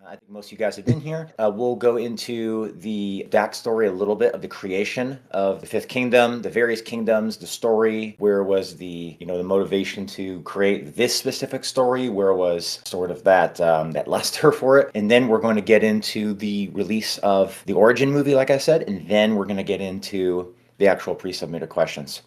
I think most of you guys have been here. We'll go into the backstory a little bit of the creation of the Fifth Kingdom, the various kingdoms, the story, where was the motivation to create this specific story, where was sort of that luster for it, and then we're going to get into the release of the Origin movie, like I said, and then we're going to get into the actual pre-submitted questions.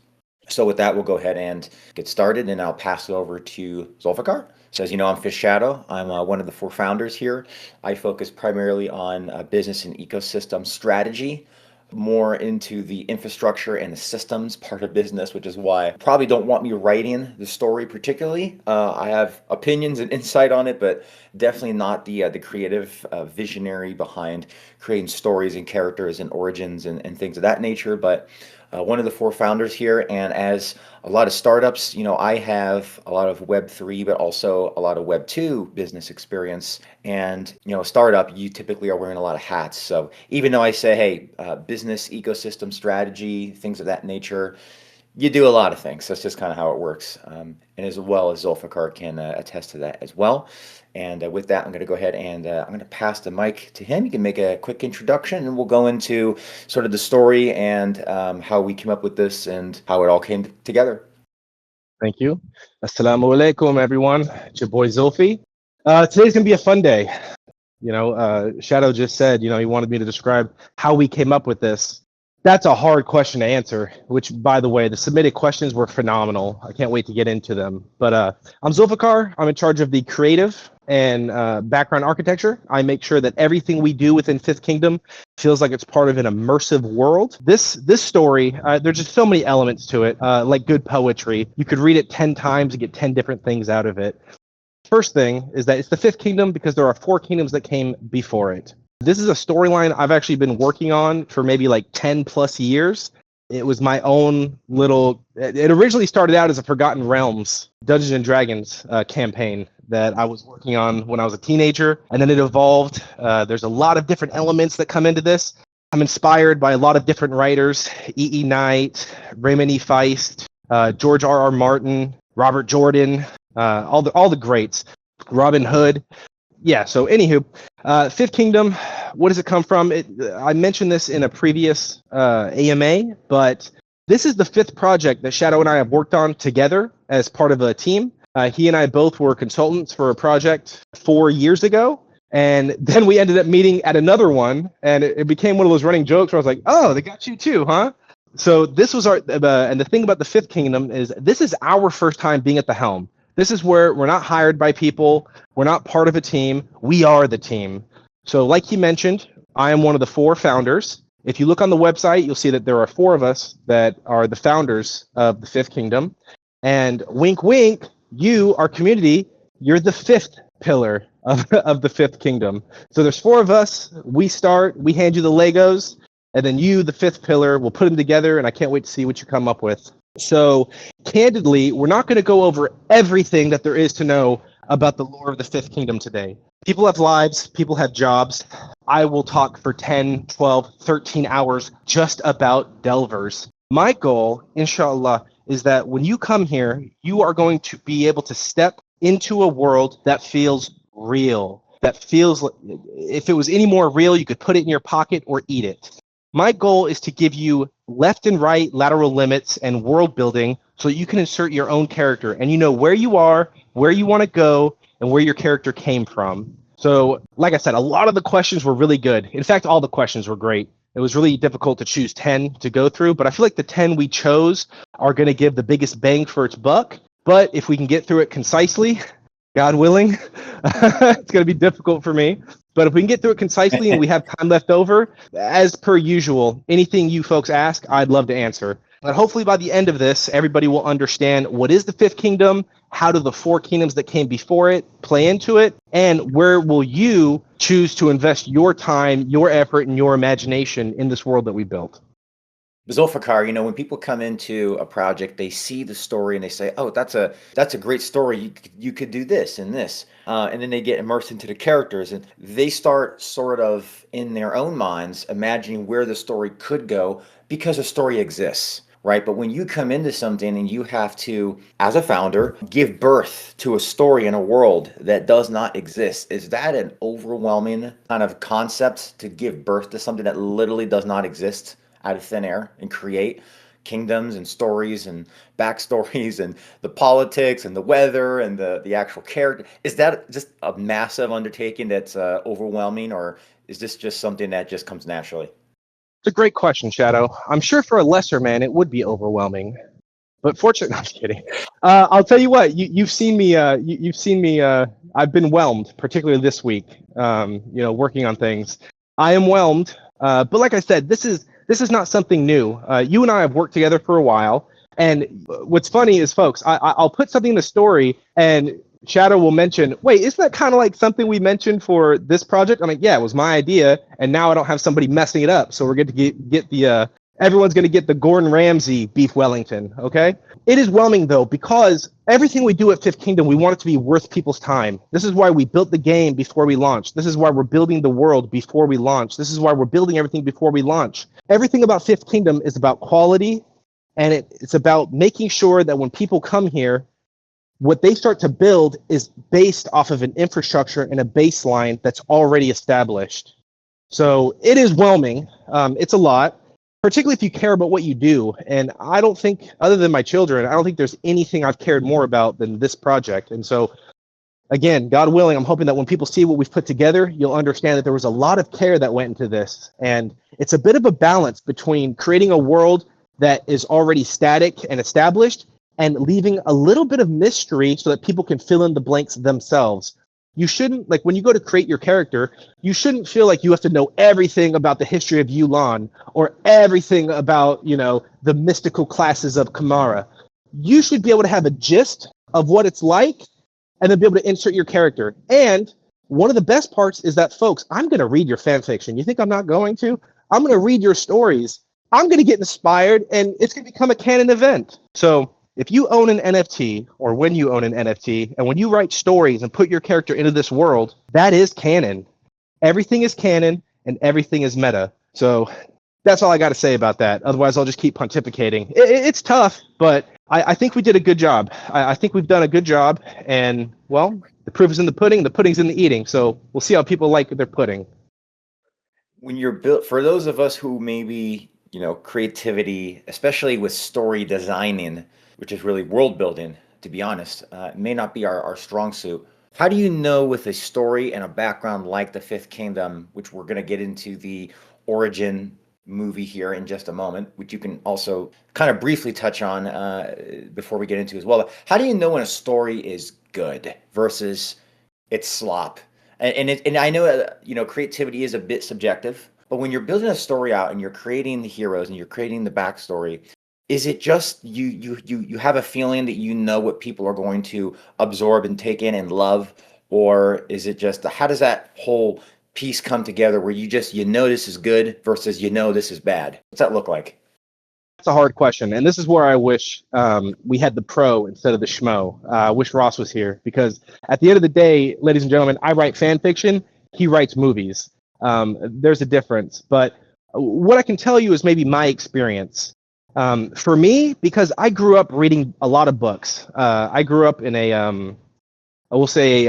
So with that, we'll go ahead and get started, and I'll pass it over to Zulfiqar. So as you know, I'm Fish Shadow. I'm one of the four founders here. I focus primarily on business and ecosystem strategy, more into the infrastructure and the systems part of business, which is why you probably don't want me writing the story particularly. I have opinions and insight on it, but definitely not the creative visionary behind creating stories and characters and origins and things of that nature. But one of the four founders here, and as a lot of startups, I have a lot of Web3, but also a lot of Web2 business experience. And, a startup, you typically are wearing a lot of hats. So even though I say, hey, business, ecosystem strategy, things of that nature, you do a lot of things. That's just kind of how it works. And as well as Zulfiqar can attest to that as well. And with that, I'm going to go ahead and I'm going to pass the mic to him. He can make a quick introduction, and we'll go into sort of the story and how we came up with this and how it all came together. Thank you. Assalamu alaikum, everyone. It's your boy Zulfi. Today's going to be a fun day. Shadow just said, he wanted me to describe how we came up with this. That's a hard question to answer, which, by the way, the submitted questions were phenomenal. I can't wait to get into them. But I'm Zulfiqar. I'm in charge of the creative and background architecture. I make sure that everything we do within Fifth Kingdom feels like it's part of an immersive world. This story, there's just so many elements to it, like good poetry. You could read it 10 times and get 10 different things out of it. First thing is that it's the Fifth Kingdom because there are 4 kingdoms that came before it. This is a storyline I've actually been working on for maybe like 10 plus years. It was my own little, it originally started out as a Forgotten Realms Dungeons and Dragons campaign that I was working on when I was a teenager, and then it evolved. There's a lot of different elements that come into this. I'm inspired by a lot of different writers: E.E. Knight, Raymond E. Feist, George R.R. Martin, Robert Jordan, all the greats, Robin Hood. Yeah, so anywho, Fifth Kingdom, what does it come from? I mentioned this in a previous AMA, but this is the 5th project that Shadow and I have worked on together as part of a team. He and I both were consultants for a project 4 years ago, and then we ended up meeting at another one, and it became one of those running jokes where I was like, oh, they got you too, huh? So this was our, and the thing about the Fifth Kingdom is this is our first time being at the helm. This is where we're not hired by people. We're not part of a team. We are the team. So like he mentioned, I am one of the 4 founders. If you look on the website, you'll see that there are 4 of us that are the founders of the Fifth Kingdom. And wink, wink, you, our community, you're the 5th pillar of the Fifth Kingdom. So there's 4 of us. We start, we hand you the Legos, and then you, the 5th pillar, will put them together, and I can't wait to see what you come up with. So, candidly, we're not going to go over everything that there is to know about the lore of the Fifth Kingdom today. People have lives, people have jobs. I will talk for 10, 12, 13 hours just about Delvers. My goal, inshallah, is that when you come here, you are going to be able to step into a world that feels real, that feels like if it was any more real, you could put it in your pocket or eat it. My goal is to give you left and right lateral limits and world building so that you can insert your own character and you know where you are, where you want to go, and where your character came from. So, like I said, a lot of the questions were really good. In fact, all the questions were great. It was really difficult to choose 10 to go through, but I feel like the 10 we chose are going to give the biggest bang for its buck. But if we can get through it concisely, God willing, it's going to be difficult for me. But if we can get through it concisely and we have time left over, as per usual, anything you folks ask, I'd love to answer. But hopefully by the end of this, everybody will understand what is the Fifth Kingdom, how do the 4 kingdoms that came before it play into it, and where will you choose to invest your time, your effort, and your imagination in this world that we built. Zulfiqar, when people come into a project, they see the story and they say, "Oh, that's a great story. You could do this and this," and then they get immersed into the characters and they start sort of in their own minds imagining where the story could go because the story exists. right? But when you come into something and you have to, as a founder, give birth to a story in a world that does not exist, is that an overwhelming kind of concept to give birth to something that literally does not exist out of thin air and create kingdoms and stories and backstories and the politics and the weather and the actual character? Is that just a massive undertaking that's overwhelming, or is this just something that just comes naturally? It's a great question, Shadow. I'm sure for a lesser man it would be overwhelming, but fortunately, I'm just kidding. I'll tell you what. You've seen me. You've seen me. I've been whelmed, particularly this week. Working on things. I am whelmed. But like I said, this is not something new. You and I have worked together for a while, and what's funny is, folks, I'll put something in the story, and Shadow will mention, wait, isn't that kind of like something we mentioned for this project? I'm like, yeah, it was my idea, and now I don't have somebody messing it up, so we're going to get the everyone's going to get the Gordon Ramsay beef Wellington, okay? It is whelming, though, because everything we do at Fifth Kingdom, we want it to be worth people's time. This is why we built the game before we launched. This is why we're building the world before we launch. This is why we're building everything before we launch. Everything about Fifth Kingdom is about quality, and it's about making sure that when people come here, what they start to build is based off of an infrastructure and a baseline that's already established. So it is whelming. It's a lot, particularly if you care about what you do. And I don't think, other than my children, I don't think there's anything I've cared more about than this project. And so, again, God willing, I'm hoping that when people see what we've put together, you'll understand that there was a lot of care that went into this. And it's a bit of a balance between creating a world that is already static and established and leaving a little bit of mystery so that people can fill in the blanks themselves. You shouldn't, like, when you go to create your character, you shouldn't feel like you have to know everything about the history of Yulan or everything about, the mystical classes of Kamara. You should be able to have a gist of what it's like and then be able to insert your character. And one of the best parts is that, folks, I'm going to read your fan fiction. You think I'm not going to? I'm going to read your stories. I'm going to get inspired, and it's going to become a canon event. So if you own an NFT, or when you own an NFT, and when you write stories and put your character into this world, that is canon. Everything is canon, and everything is meta. So that's all I got to say about that. Otherwise, I'll just keep pontificating. It's tough, but I think we did a good job. I think we've done a good job, and, well, the proof is in the pudding. The pudding's in the eating. So we'll see how people like their pudding. When you're built, for those of us who maybe, creativity, especially with story designing, which is really world building, to be honest, may not be our strong suit. How do you know with a story and a background like the Fifth Kingdom, which we're going to get into the origin movie here in just a moment, which you can also kind of briefly touch on before we get into as well. How do you know when a story is good versus it's slop? And I know creativity is a bit subjective, but when you're building a story out and you're creating the heroes and you're creating the backstory, is it just you have a feeling that you know what people are going to absorb and take in and love, or is it just how does that whole piece come together where you know this is good versus this is bad? What's that look like? That's a hard question, and this is where I wish we had the pro instead of the schmo. I wish Ross was here, because at the end of the day, ladies and gentlemen, I write fan fiction. He writes movies. There's a difference, but what I can tell you is maybe my experience. For me, because I grew up reading a lot of books. I grew up in I will say,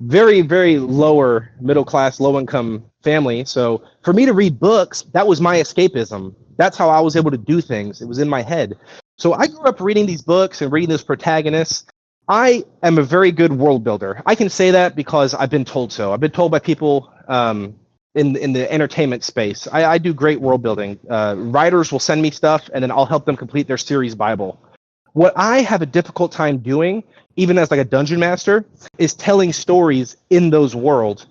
very, very lower middle class, low income family. So for me to read books, that was my escapism. That's how I was able to do things. It was in my head. So I grew up reading these books and reading those protagonists. I am a very good world builder. I can say that because I've been told so. I've been told by people in the entertainment space. I do great world building. Writers will send me stuff, and then I'll help them complete their series Bible. What I have a difficult time doing, even as like a dungeon master, is telling stories in those worlds.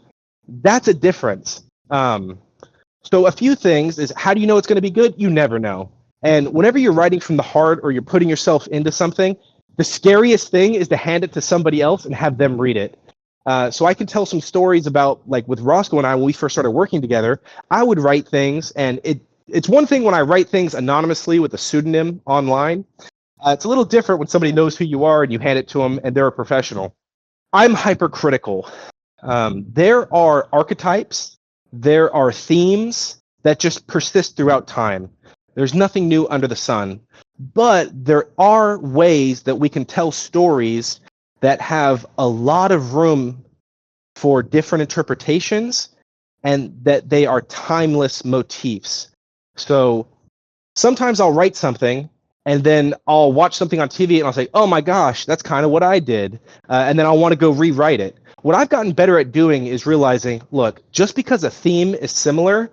That's a difference. So a few things is, how do you know it's going to be good? You never know. And whenever you're writing from the heart or you're putting yourself into something, the scariest thing is to hand it to somebody else and have them read it. So I can tell some stories about, like with Roscoe and I, when we first started working together, I would write things, and it's one thing when I write things anonymously with a pseudonym online. It's a little different when somebody knows who you are and you hand it to them and they're a professional. I'm hypercritical. There are archetypes, there are themes that just persist throughout time. There's nothing new under the sun. But there are ways that we can tell stories that have a lot of room for different interpretations and that they are timeless motifs. So sometimes I'll write something and then I'll watch something on TV and I'll say, oh my gosh, that's kind of what I did. And then I'll want to go rewrite it. What I've gotten better at doing is realizing, look, just because a theme is similar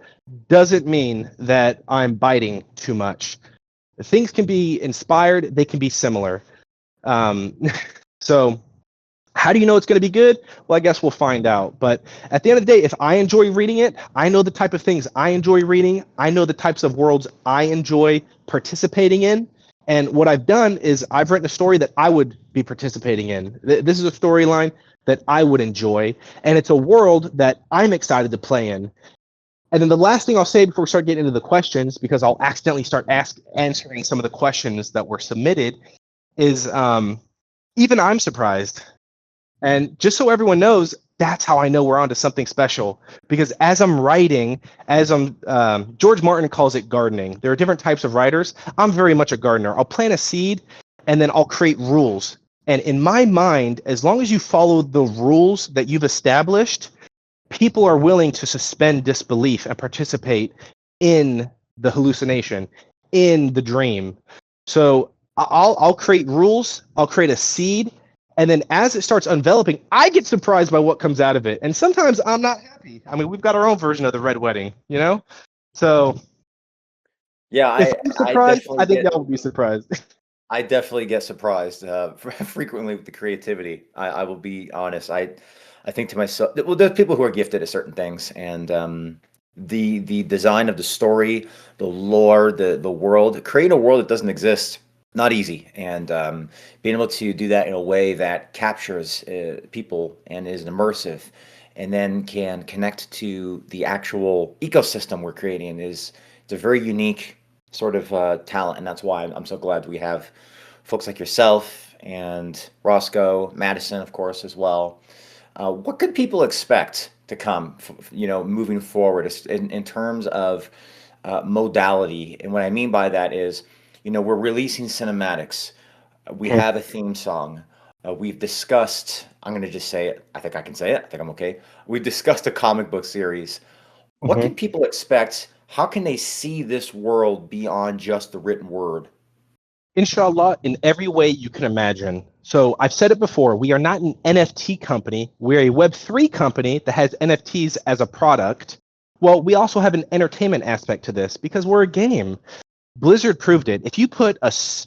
doesn't mean that I'm biting too much. Things can be inspired, they can be similar. So how do you know it's going to be good? Well, I guess we'll find out. But at the end of the day, if I enjoy reading it, I know the type of things I enjoy reading. I know the types of worlds I enjoy participating in. And what I've done is I've written a story that I would be participating in. This is a storyline that I would enjoy. And it's a world that I'm excited to play in. And then the last thing I'll say before we start getting into the questions, because I'll accidentally start answering some of the questions that were submitted, is even I'm surprised. And just so everyone knows, that's how I know we're onto something special. Because as I'm writing, George Martin calls it gardening. There are different types of writers. I'm very much a gardener. I'll plant a seed, and then I'll create rules. And in my mind, as long as you follow the rules that you've established, people are willing to suspend disbelief and participate in the hallucination, in the dream. So I'll create rules. I'll create a seed. And then as it starts enveloping, I get surprised by what comes out of it. And sometimes I'm not happy. I mean, we've got our own version of the Red Wedding, you know? So Yeah, if I'm I surprised, definitely I think get y'all will be surprised. I definitely get surprised frequently with the creativity. I will be honest. I think to myself, well, there's people who are gifted at certain things, and the design of the story, the lore, the world, creating a world that doesn't exist, not easy, and being able to do that in a way that captures people and is immersive, and then can connect to the actual ecosystem we're creating is it's a very unique sort of talent, and that's why I'm so glad we have folks like yourself and Roscoe, Madison, of course, as well. What could people expect to come, moving forward in terms of modality? And what I mean by that is, we're releasing cinematics. We have a theme song. We've discussed, I'm going to just say it. I think I can say it. I think I'm okay. We've discussed a comic book series. What Mhm. can people expect? How can they see this world beyond just the written word? Inshallah, in every way you can imagine. So I've said it before, we are not an NFT company. We're a Web3 company that has NFTs as a product. Well, we also have an entertainment aspect to this because we're a game. Blizzard proved it. If you put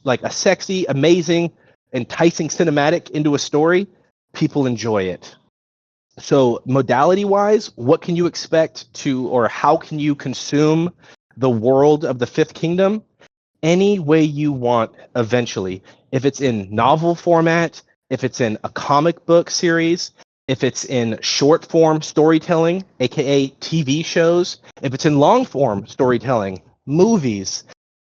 like a sexy, amazing, enticing cinematic into a story, people enjoy it. So modality wise, what can you expect to, or how can you consume the world of the Fifth Kingdom? Any way you want eventually. If it's in novel format, if it's in a comic book series, if it's in short form storytelling, aka TV shows, if it's in long form storytelling, movies,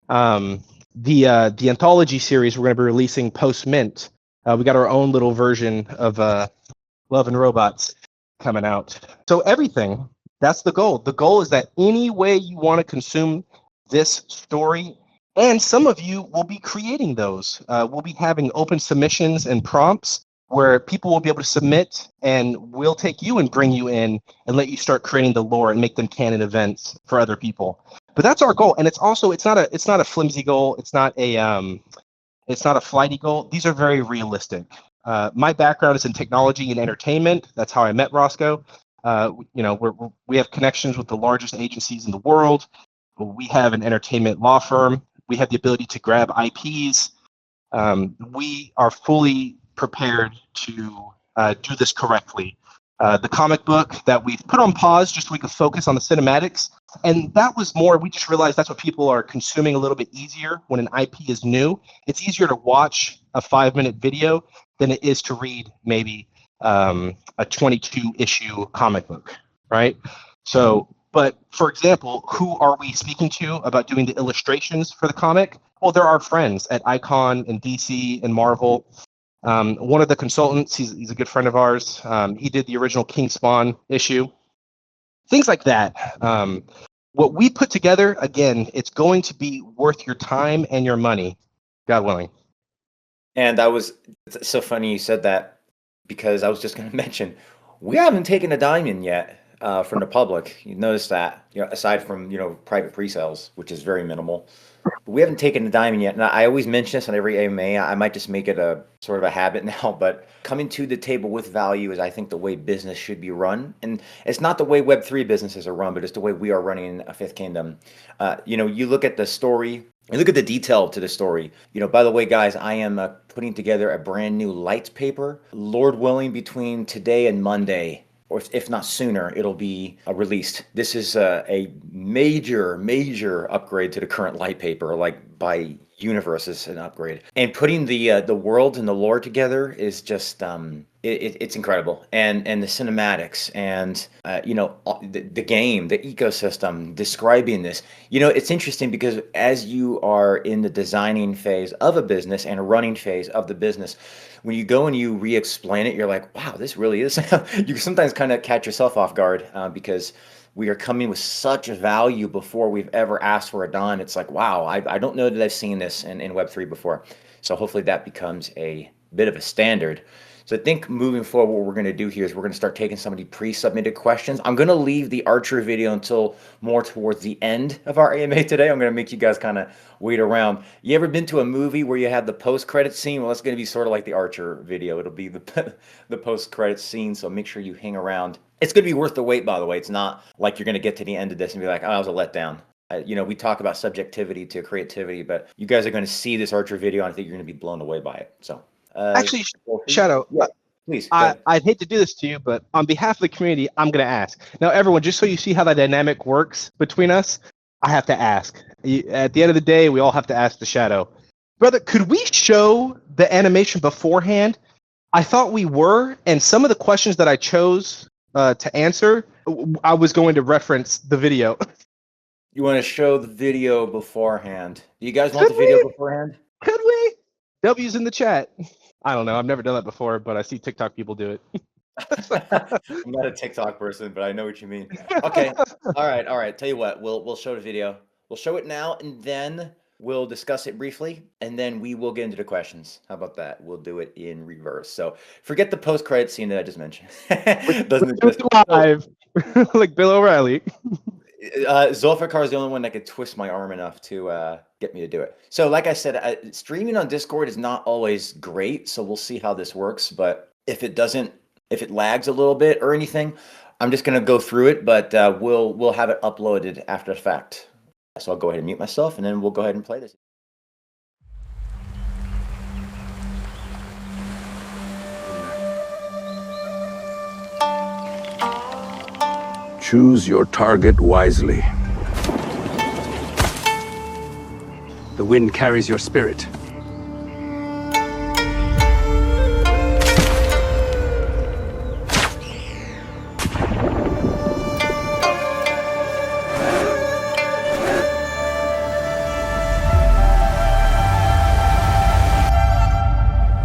the anthology series we're going to be releasing post Mint. We got our own little version of Love and Robots coming out. So everything. That's the goal. The goal is that any way you want to consume this story, and some of you will be creating those. We'll be having open submissions and prompts where people will be able to submit, and we'll take you and bring you in and let you start creating the lore and make them canon events for other people. But that's our goal, and it's not a flimsy goal. It's not a flighty goal. These are very realistic. My background is in technology and entertainment. That's how I met Roscoe. We have connections with the largest agencies in the world. We have an entertainment law firm. We have the ability to grab IPs. We are fully prepared to do this correctly. The comic book that we've put on pause just so we could focus on the cinematics. And that was more, we just realized that's what people are consuming a little bit easier when an IP is new. It's easier to watch a 5-minute video than it is to read maybe a 22 issue comic book, right? So, but for example, who are we speaking to about doing the illustrations for the comic? Well, they're our friends at Icon and DC and Marvel. One of the consultants, he's a good friend of ours. He did the original King Spawn issue. Things like that. what we put together, again, it's going to be worth your time and your money, God willing. And it's so funny you said that, because I was just going to mention, we haven't taken a diamond yet from the public. You notice that, aside from, private pre-sales, which is very minimal. But we haven't taken a diamond yet. And I always mention this on every AMA. I might just make it a sort of a habit now, but coming to the table with value is, I think, the way business should be run. And it's not the way Web3 businesses are run, but it's the way we are running a Fifth Kingdom. You look at the story, and look at the detail to the story. By the way, guys, I am putting together a brand new light paper. Lord willing, between today and Monday, or if not sooner, it'll be released. This is a major upgrade to the current light paper, like by universe is an upgrade. And putting the world and the lore together is just it's incredible. And the cinematics and the game, the ecosystem, describing this. It's interesting because as you are in the designing phase of a business and a running phase of the business, when you go and you re-explain it, you're like, wow, this really is. You sometimes kind of catch yourself off guard because we are coming with such value before we've ever asked for a dime. It's like, wow, I don't know that I've seen this in Web3 before. So hopefully that becomes a bit of a standard. So I think moving forward, what we're going to do here is we're going to start taking some of the pre-submitted questions. I'm going to leave the archer video until more towards the end of our AMA today. I'm going to make you guys kind of wait around. You ever been to a movie where you have the post-credit scene? Well, it's going to be sort of like the archer video. It'll be the post-credit scene, so make sure you hang around. It's going to be worth the wait, by the way. It's not like you're going to get to the end of this and be like, oh, that was a letdown. We talk about subjectivity to creativity, but you guys are going to see this archer video, and I think you're going to be blown away by it. So. Actually, Shadow, yeah, please. I'd hate to do this to you, but on behalf of the community, I'm going to ask. Now, everyone, just so you see how that dynamic works between us, I have to ask. At the end of the day, we all have to ask the Shadow. Brother, could we show the animation beforehand? I thought we were, and some of the questions that I chose to answer, I was going to reference the video. You want to show the video beforehand? Do you guys want the video beforehand? Could we? W's in the chat. I don't know. I've never done that before, but I see TikTok people do it. I'm not a TikTok person, but I know what you mean. Okay. All right. Tell you what, we'll show the video. We'll show it now, and then we'll discuss it briefly, and then we will get into the questions. How about that? We'll do it in reverse. So forget the post-credit scene that I just mentioned. Doesn't exist live, like Bill O'Reilly. Zulfiqar is the only one that could twist my arm enough to get me to do it. So like I said, streaming on Discord is not always great, so we'll see how this works. But if it lags a little bit or anything, I'm just going to go through it, but we'll have it uploaded after the fact. So I'll go ahead and mute myself, and then we'll go ahead and play this. Choose your target wisely. The wind carries your spirit.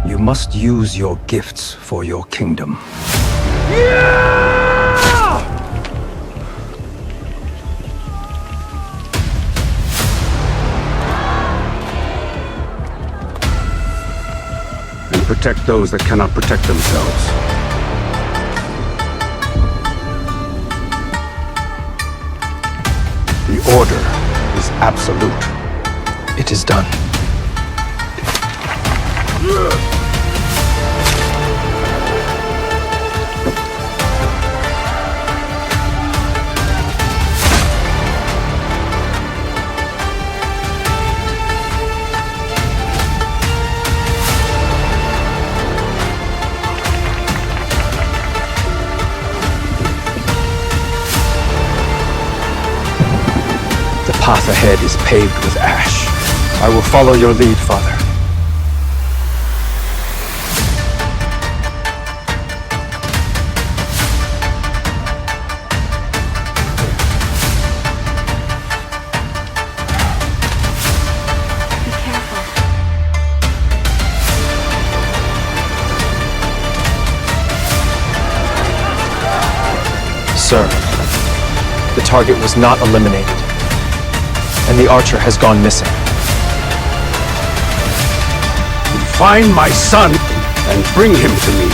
You must use your gifts for your kingdom. Protect those that cannot protect themselves. The order is absolute. It is done. The path ahead is paved with ash. I will follow your lead, Father. Be careful. Sir, the target was not eliminated. and the archer has gone missing. Find my son and bring him to me,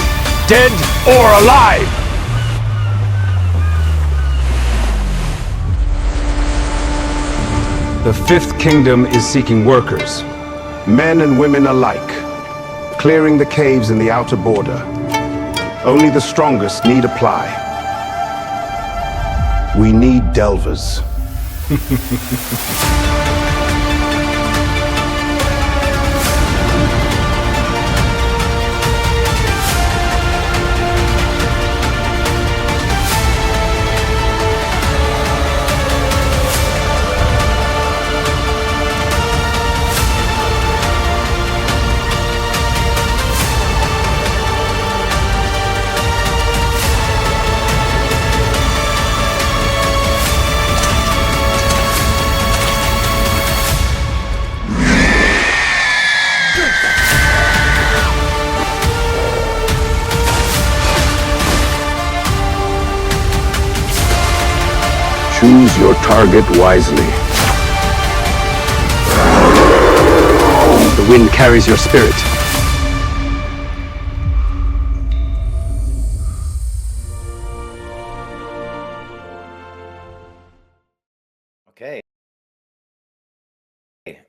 dead or alive! The Fifth Kingdom is seeking workers, men and women alike, clearing the caves in the outer border. Only the strongest need apply. We need delvers. Choose your target wisely. The wind carries your spirit. Okay.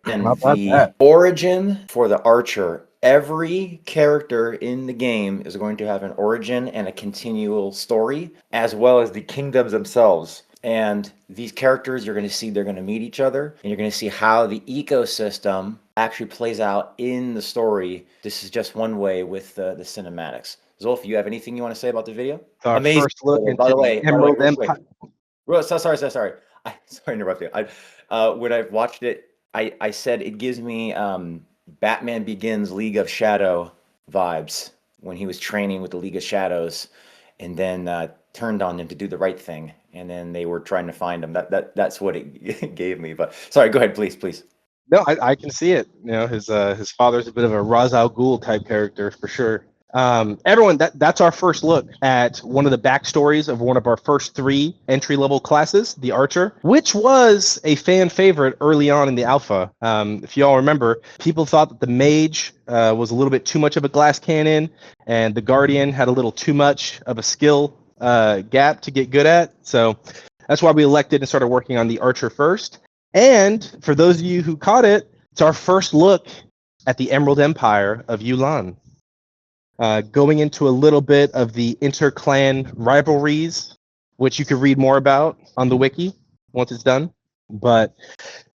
And How about the that? origin for the archer, every character in the game is going to have an origin and a continual story, as well as the kingdoms themselves. And these characters, you're going to see they're going to meet each other, and you're going to see how the ecosystem actually plays out in the story. This is just one way with the cinematics. Zolf, you have anything you want to say about the video? Our Amazing. first look By into the way, Emerald real quick. Empire. Sorry. Sorry to interrupt you. When I watched it, I said it gives me Batman Begins League of Shadow vibes when he was training with the League of Shadows, and then turned on them to do the right thing, and then they were trying to find him. That's what it gave me. But sorry, go ahead, please. No, I can see it. You know, his father's a bit of a Ra's al Ghul type character for sure. Everyone, that's our first look at one of the backstories of one of our first 3 entry-level classes, the Archer, which was a fan favorite early on in the alpha. If you all remember, people thought that the Mage was a little bit too much of a glass cannon, and the Guardian had a little too much of a skill gap to get good at. So that's why we elected and started working on the Archer first. And for those of you who caught it, it's our first look at the Emerald Empire of Yulan. Going into a little bit of the inter-clan rivalries, which you could read more about on the wiki once it's done. But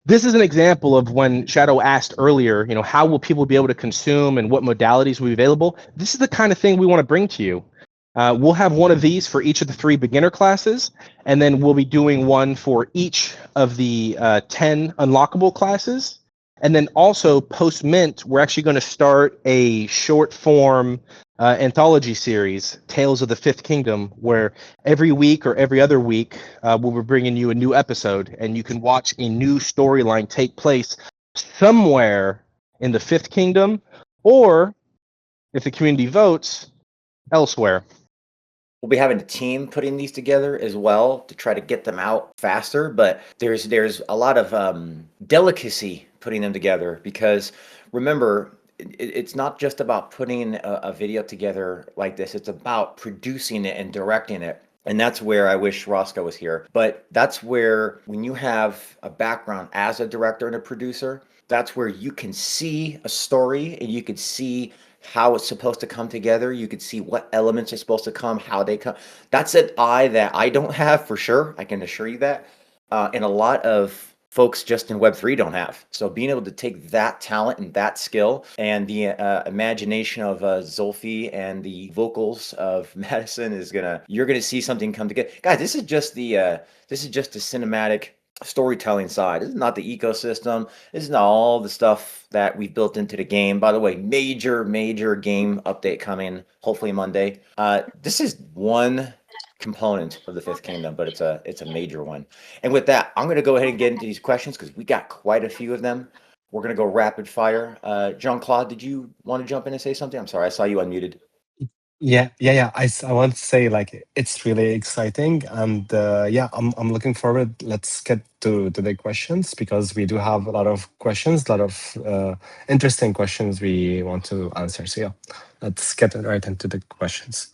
this is an example of when Shadow asked earlier, you know, how will people be able to consume and what modalities will be available? This is the kind of thing we want to bring to you. We'll have one of these for each of the 3 beginner classes, and then we'll be doing one for each of the 10 unlockable classes. And then also post-mint, we're actually going to start a short form anthology series, Tales of the Fifth Kingdom, where every week or every other week, we'll be bringing you a new episode, and you can watch a new storyline take place somewhere in the Fifth Kingdom, or if the community votes, elsewhere. We'll be having a team putting these together as well to try to get them out faster, but there's a lot of delicacy putting them together, because remember, it's not just about putting a video together like this. It's about producing it and directing it. And that's where I wish Roscoe was here. But that's where, when you have a background as a director and a producer, that's where you can see a story and you can see how it's supposed to come together. You could see what elements are supposed to come, how they come. That's an eye that I don't have for sure. I can assure you that. And a lot of folks just in Web3 don't have. So being able to take that talent and that skill and the imagination of Zulfi and the vocals of Madison you're gonna see something come together. Guys, this is just the cinematic storytelling side. This is not the ecosystem. This is not all the stuff that we've built into the game. By the way, major game update coming hopefully Monday. This is one component of the Fifth Kingdom, but it's a major one. And with that, I'm going to go ahead and get into these questions because we got quite a few of them. We're going to go rapid fire. Jean-Claude, did you want to jump in and say something? I'm sorry, I saw you unmuted. I want to say like it's really exciting, and I'm looking forward. Let's get to the questions because we do have a lot of questions, a lot of interesting questions we want to answer. So yeah, let's get right into the questions.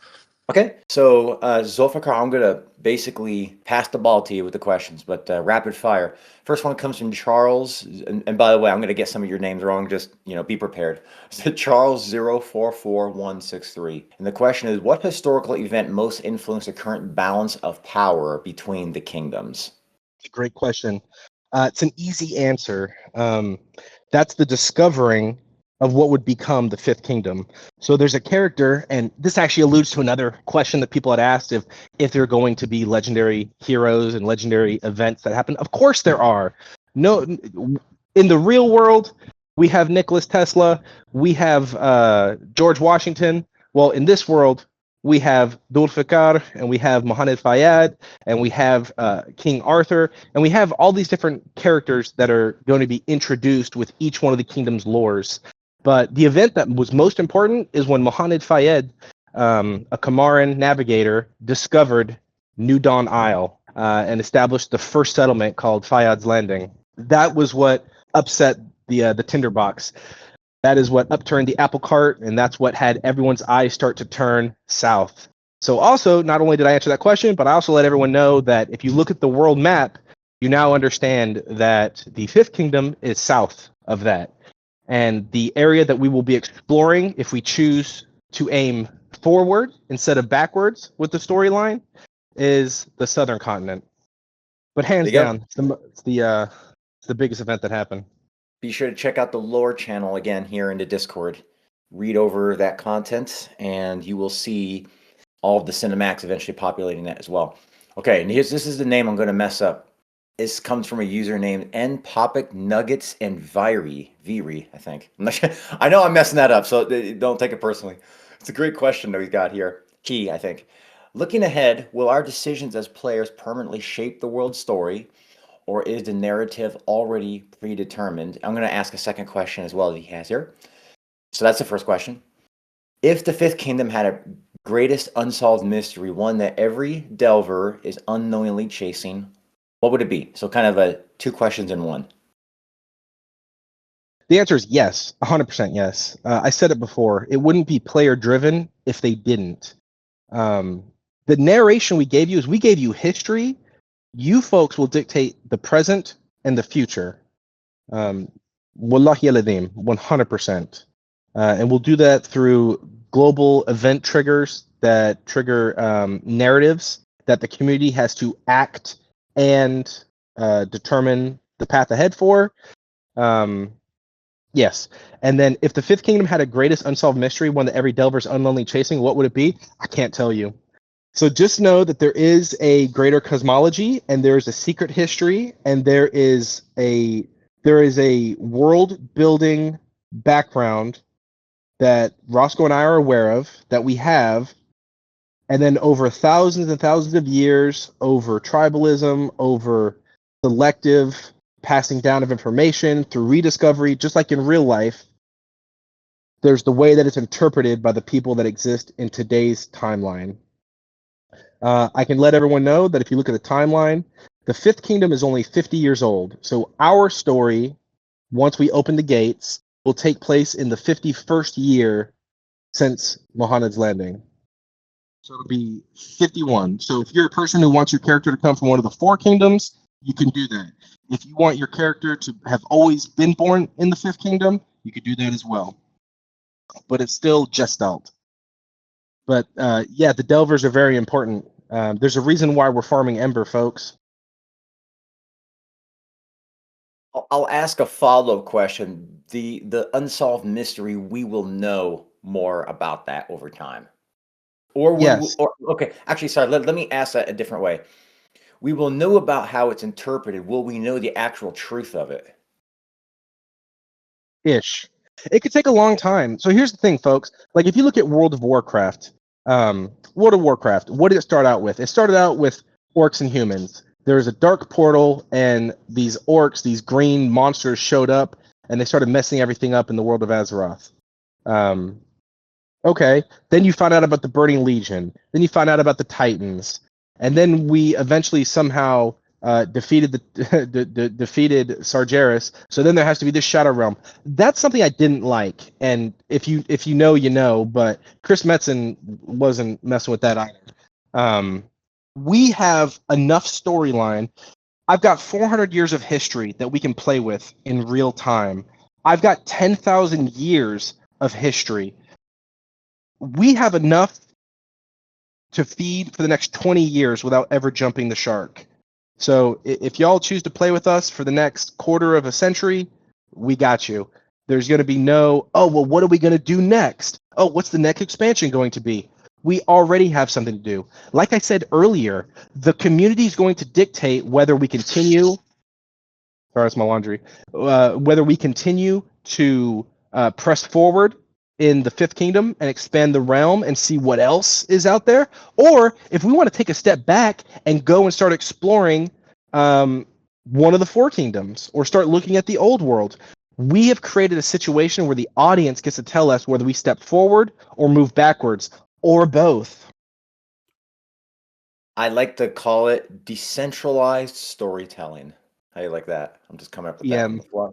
Okay, so Zulfiqar, I'm gonna basically pass the ball to you with the questions, but rapid fire. First one comes from Charles, and by the way, I'm gonna get some of your names wrong. Just be prepared. So Charles 044163, and the question is, what historical event most influenced the current balance of power between the kingdoms? It's a great question. It's an easy answer. That's the discovering of what would become the Fifth Kingdom. So there's a character, and this actually alludes to another question that people had asked if there are going to be legendary heroes and legendary events that happen. Of course there are. No, in the real world, we have Nikola Tesla, we have George Washington. Well, in this world, we have Zulfiqar, and we have Mohammed Fayed, and we have King Arthur, and we have all these different characters that are going to be introduced with each one of the kingdom's lores. But the event that was most important is when Mohammed Fayed, a Kamaran navigator, discovered New Dawn Isle and established the first settlement called Fayed's Landing. That was what upset the tinderbox. That is what upturned the apple cart, and that's what had everyone's eyes start to turn south. So also, not only did I answer that question, but I also let everyone know that if you look at the world map, you now understand that the Fifth Kingdom is south of that. And the area that we will be exploring, if we choose to aim forward instead of backwards with the storyline, is the southern continent. But hands down, it's the biggest event that happened. Be sure to check out the lore channel again here in the Discord. Read over that content, and you will see all of the cinematics eventually populating that as well. Okay, and this is the name I'm going to mess up. This comes from a user named npopic nuggets and Viri, I think. I know I'm messing that up, so don't take it personally. It's a great question that we've got here. Key, I think. Looking ahead, will our decisions as players permanently shape the world story, or is the narrative already predetermined? I'm going to ask a second question as well that he has here. So that's the first question. If the Fifth Kingdom had a greatest unsolved mystery, one that every delver is unknowingly chasing, what would it be? So kind of two questions in one. The answer is yes, 100% yes. I said it before. It wouldn't be player driven if they didn't. The narration we gave you is we gave you history. You folks will dictate the present and the future. Wallahi aladim, 100%. And we'll do that through global event triggers that trigger narratives that the community has to act and determine the path ahead for. Yes. And then if the Fifth Kingdom had a greatest unsolved mystery, one that every delver is unknowingly chasing, what would it be? I can't tell you. So just know that there is a greater cosmology, and there is a secret history, and there is a world building background that Roscoe and I are aware of, that we have, and then over thousands and thousands of years, over tribalism, over selective passing down of information through rediscovery, just like in real life, there's the way that it's interpreted by the people that exist in today's timeline. I can let everyone know that if you look at the timeline, the Fifth Kingdom is only 50 years old. So our story, once we open the gates, will take place in the 51st year since Muhammad's landing. So it'll be 51. So if you're a person who wants your character to come from one of the four kingdoms, you can do that. If you want your character to have always been born in the Fifth Kingdom, you could do that as well. But it's still Gestalt. But yeah, the Delvers are very important. There's a reason why we're farming Ember, folks. I'll ask a follow-up question. The unsolved mystery, we will know more about that over time. Or yes. Okay, actually, sorry, let me ask that a different way. We will know about how it's interpreted. Will we know the actual truth of it? Ish. It could take a long time. So here's the thing, folks. Like if you look at World of Warcraft, what did it start out with? It started out with orcs and humans. There was a dark portal, and these orcs, these green monsters showed up, and they started messing everything up in the world of Azeroth. Okay. Then you find out about the Burning Legion. Then you find out about the Titans, and then we eventually somehow defeated defeated Sargeras. So then there has to be this Shadow Realm. That's something I didn't like. And if you know, you know. But Chris Metzen wasn't messing with that either. We have enough storyline. I've got 400 years of history that we can play with in real time. I've got 10,000 years of history. We have enough to feed for the next 20 years without ever jumping the shark. So if y'all choose to play with us for the next quarter of a century, we got you. There's going to be no, oh, well, what are we going to do next? Oh, what's the next expansion going to be? We already have something to do. Like I said earlier, the community is going to dictate whether we continue. Sorry, it's my laundry. Whether we continue to press forward in the Fifth Kingdom and expand the realm and see what else is out there, or if we want to take a step back and go and start exploring one of the Four Kingdoms or start looking at the old world. We have created a situation where the audience gets to tell us whether we step forward or move backwards or both. I like to call it decentralized storytelling. How you like that? I'm just coming up with that on the fly.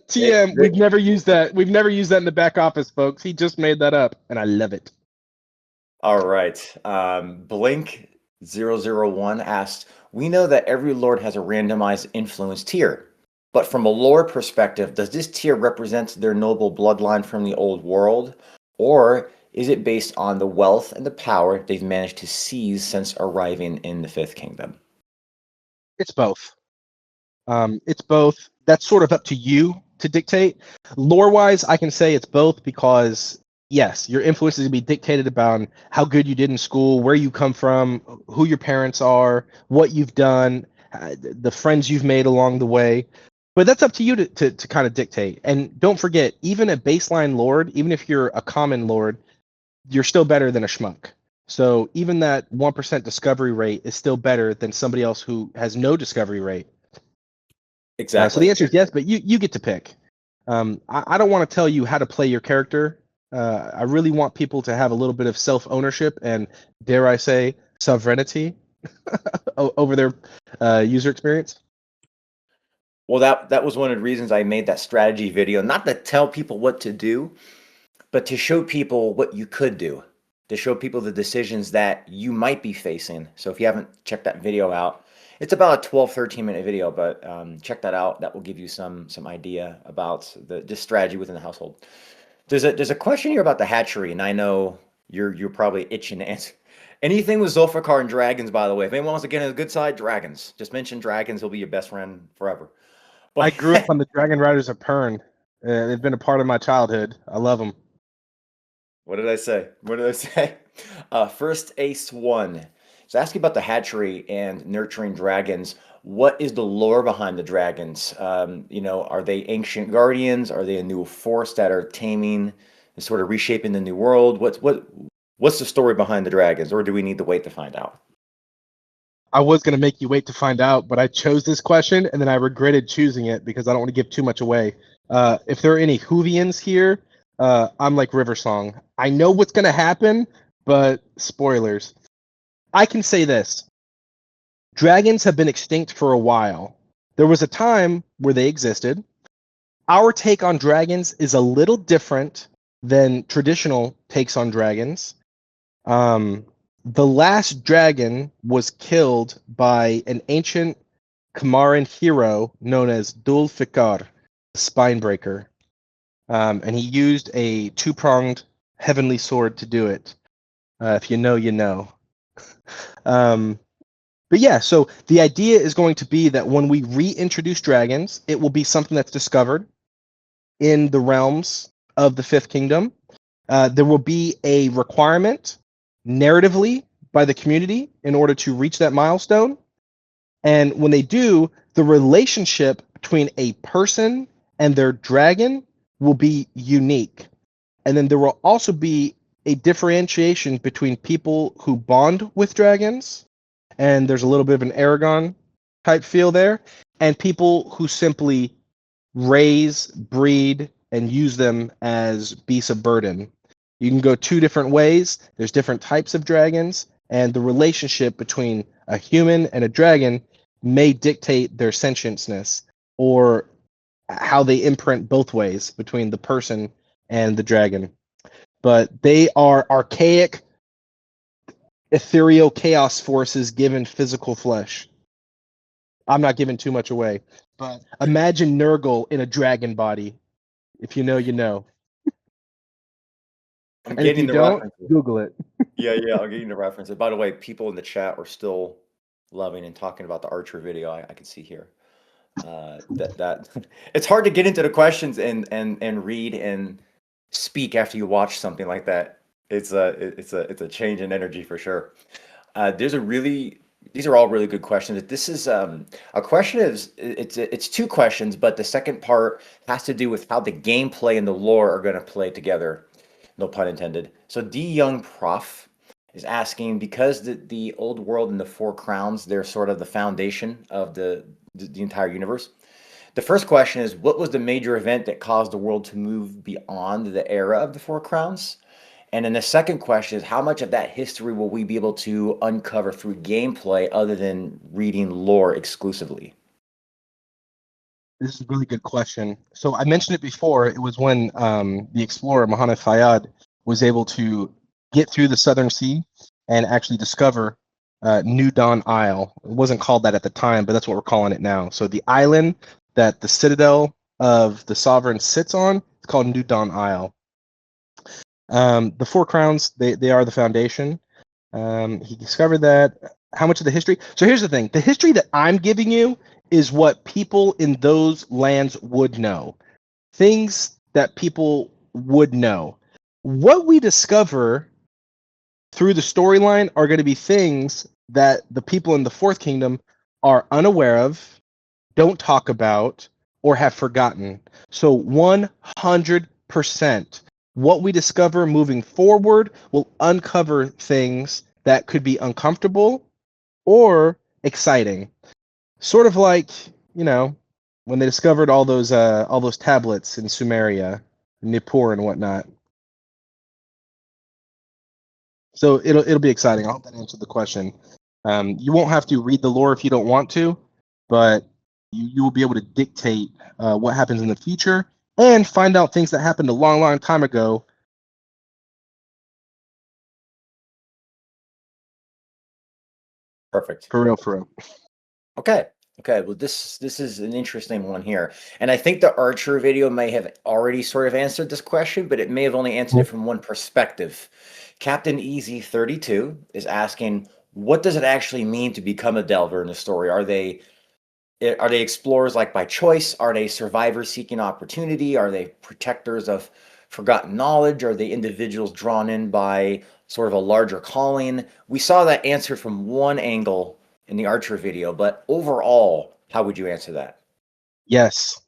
TM, we've never used that. We've never used that in the back office, folks. He just made that up, and I love it. All right. Blink001 asked, we know that every lord has a randomized influence tier, but from a lore perspective, does this tier represent their noble bloodline from the old world, or is it based on the wealth and the power they've managed to seize since arriving in the Fifth Kingdom? It's both. It's both. That's sort of up to you to dictate. Lore-wise, I can say it's both because, yes, your influence is going to be dictated about how good you did in school, where you come from, who your parents are, what you've done, the friends you've made along the way. But that's up to you to kind of dictate. And don't forget, even a baseline lord, even if you're a common lord, you're still better than a schmuck. So even that 1% discovery rate is still better than somebody else who has no discovery rate. Exactly. So the answer is yes, but you get to pick. I don't want to tell you how to play your character. I really want people to have a little bit of self-ownership and, dare I say, sovereignty over their user experience. Well, that was one of the reasons I made that strategy video, not to tell people what to do, but to show people what you could do, to show people the decisions that you might be facing. So if you haven't checked that video out, it's about a 12, 13-minute video, but check that out. That will give you some idea about the strategy within the household. There's a question here about the hatchery, and I know you're probably itching to answer. Anything with Zulfiqar and dragons, by the way. If anyone wants to get on the good side, dragons. Just mention dragons. He'll be your best friend forever. But I grew up on the Dragon Riders of Pern. They've been a part of my childhood. I love them. What did I say? What did I say? First Ace One. So asking about the hatchery and nurturing dragons. What is the lore behind the dragons? Are they ancient guardians? Are they a new force that are taming and sort of reshaping the new world? What's the story behind the dragons, or do we need to wait to find out? I was going to make you wait to find out, but I chose this question, and then I regretted choosing it because I don't want to give too much away. If there are any Whovians here, I'm like Riversong. I know what's going to happen, but spoilers. I can say this. Dragons have been extinct for a while. There was a time where they existed. Our take on dragons is a little different than traditional takes on dragons. The last dragon was killed by an ancient Kamaran hero known as Zulfiqar, the Spinebreaker. And he used a two-pronged heavenly sword to do it. If you know, you know. But yeah, so the idea is going to be that when we reintroduce dragons, it will be something that's discovered in the realms of the Fifth Kingdom. There will be a requirement narratively by the community in order to reach that milestone. And when they do, the relationship between a person and their dragon will be unique. And then there will also be a differentiation between people who bond with dragons, and there's a little bit of an Aragon type feel there, and people who simply raise, breed, and use them as beasts of burden. You can go two different ways. There's different types of dragons, and the relationship between a human and a dragon may dictate their sentientness or how they imprint both ways between the person and the dragon. But they are archaic, ethereal chaos forces given physical flesh. I'm not giving too much away, but imagine Nurgle in a dragon body. If you know, you know. I'm And if getting you the don't, references. Google it. Yeah, I'm getting the references. By the way, people in the chat are still loving and talking about the Archer video. I can see here. That it's hard to get into the questions and read and speak after you watch something like that. It's a change in energy for sure. These are all really good questions. This is a question is it's two questions, but the second part has to do with how the gameplay and the lore are going to play together. No pun intended. So D Young Prof is asking, because the old world and the four crowns, they're sort of the foundation of the entire universe. The first question is, what was the major event that caused the world to move beyond the era of the four crowns? And then the second question is, how much of that history will we be able to uncover through gameplay other than reading lore exclusively? This is a really good question. So I mentioned it before. It was when the explorer Mohammed Fayad was able to get through the Southern Sea and actually discover New Dawn Isle. It wasn't called that at the time, but that's what we're calling it now. So the island that the citadel of the sovereign sits on, it's called New Dawn Isle. The Four Crowns, they are the foundation. He discovered that. How much of the history? So here's the thing. The history that I'm giving you is what people in those lands would know. Things that people would know. What we discover through the storyline are going to be things that the people in the Fourth Kingdom are unaware of, don't talk about, or have forgotten. So 100%. What we discover moving forward will uncover things that could be uncomfortable or exciting. Sort of like, when they discovered all those tablets in Sumeria, Nippur and whatnot. So it'll be exciting. I hope that answered the question. You won't have to read the lore if you don't want to, but you will be able to dictate what happens in the future and find out things that happened a long, long time ago. Perfect. For real. Okay. Okay. Well, this is an interesting one here, and I think the Archer video may have already sort of answered this question, but it may have only answered it from one perspective. Captain Easy 32 is asking, what does it actually mean to become a Delver in the story? Are they explorers like by choice? Are they survivors seeking opportunity? Are they protectors of forgotten knowledge? Are they individuals drawn in by sort of a larger calling? We saw that answered from one angle in the Archer video, but overall, how would you answer that? Yes.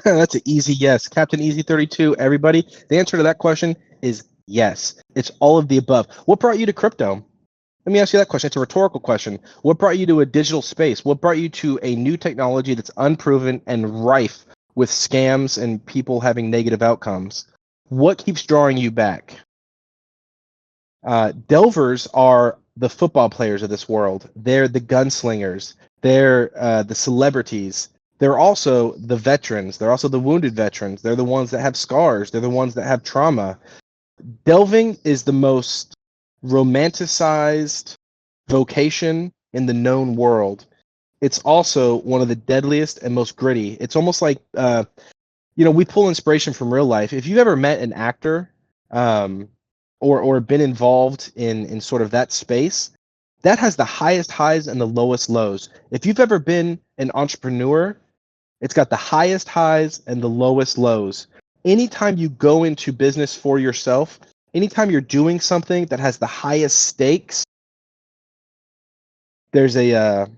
That's an easy yes. Captain Easy 32, everybody. The answer to that question is yes. It's all of the above. What brought you to crypto? Let me ask you that question. It's a rhetorical question. What brought you to a digital space? What brought you to a new technology that's unproven and rife with scams and people having negative outcomes? What keeps drawing you back? Delvers are the football players of this world. They're the gunslingers. They're the celebrities. They're also the veterans. They're also the wounded veterans. They're the ones that have scars. They're the ones that have trauma. Delving is the most romanticized vocation in the known world. It's also one of the deadliest and most gritty. It's almost like, we pull inspiration from real life. If you've ever met an actor or been involved in sort of that space, that has the highest highs and the lowest lows. If you've ever been an entrepreneur, it's got the highest highs and the lowest lows. Anytime you go into business for yourself, anytime you're doing something that has the highest stakes, there's a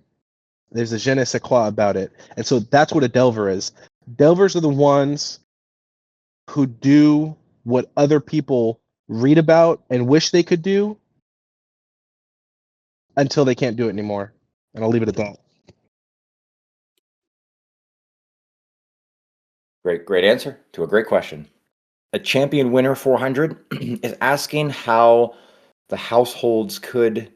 je ne sais quoi about it. And so that's what a delver is. Delvers are the ones who do what other people read about and wish they could do until they can't do it anymore. And I'll leave it at that. Great answer to a great question. A champion winner 400 is asking how the households could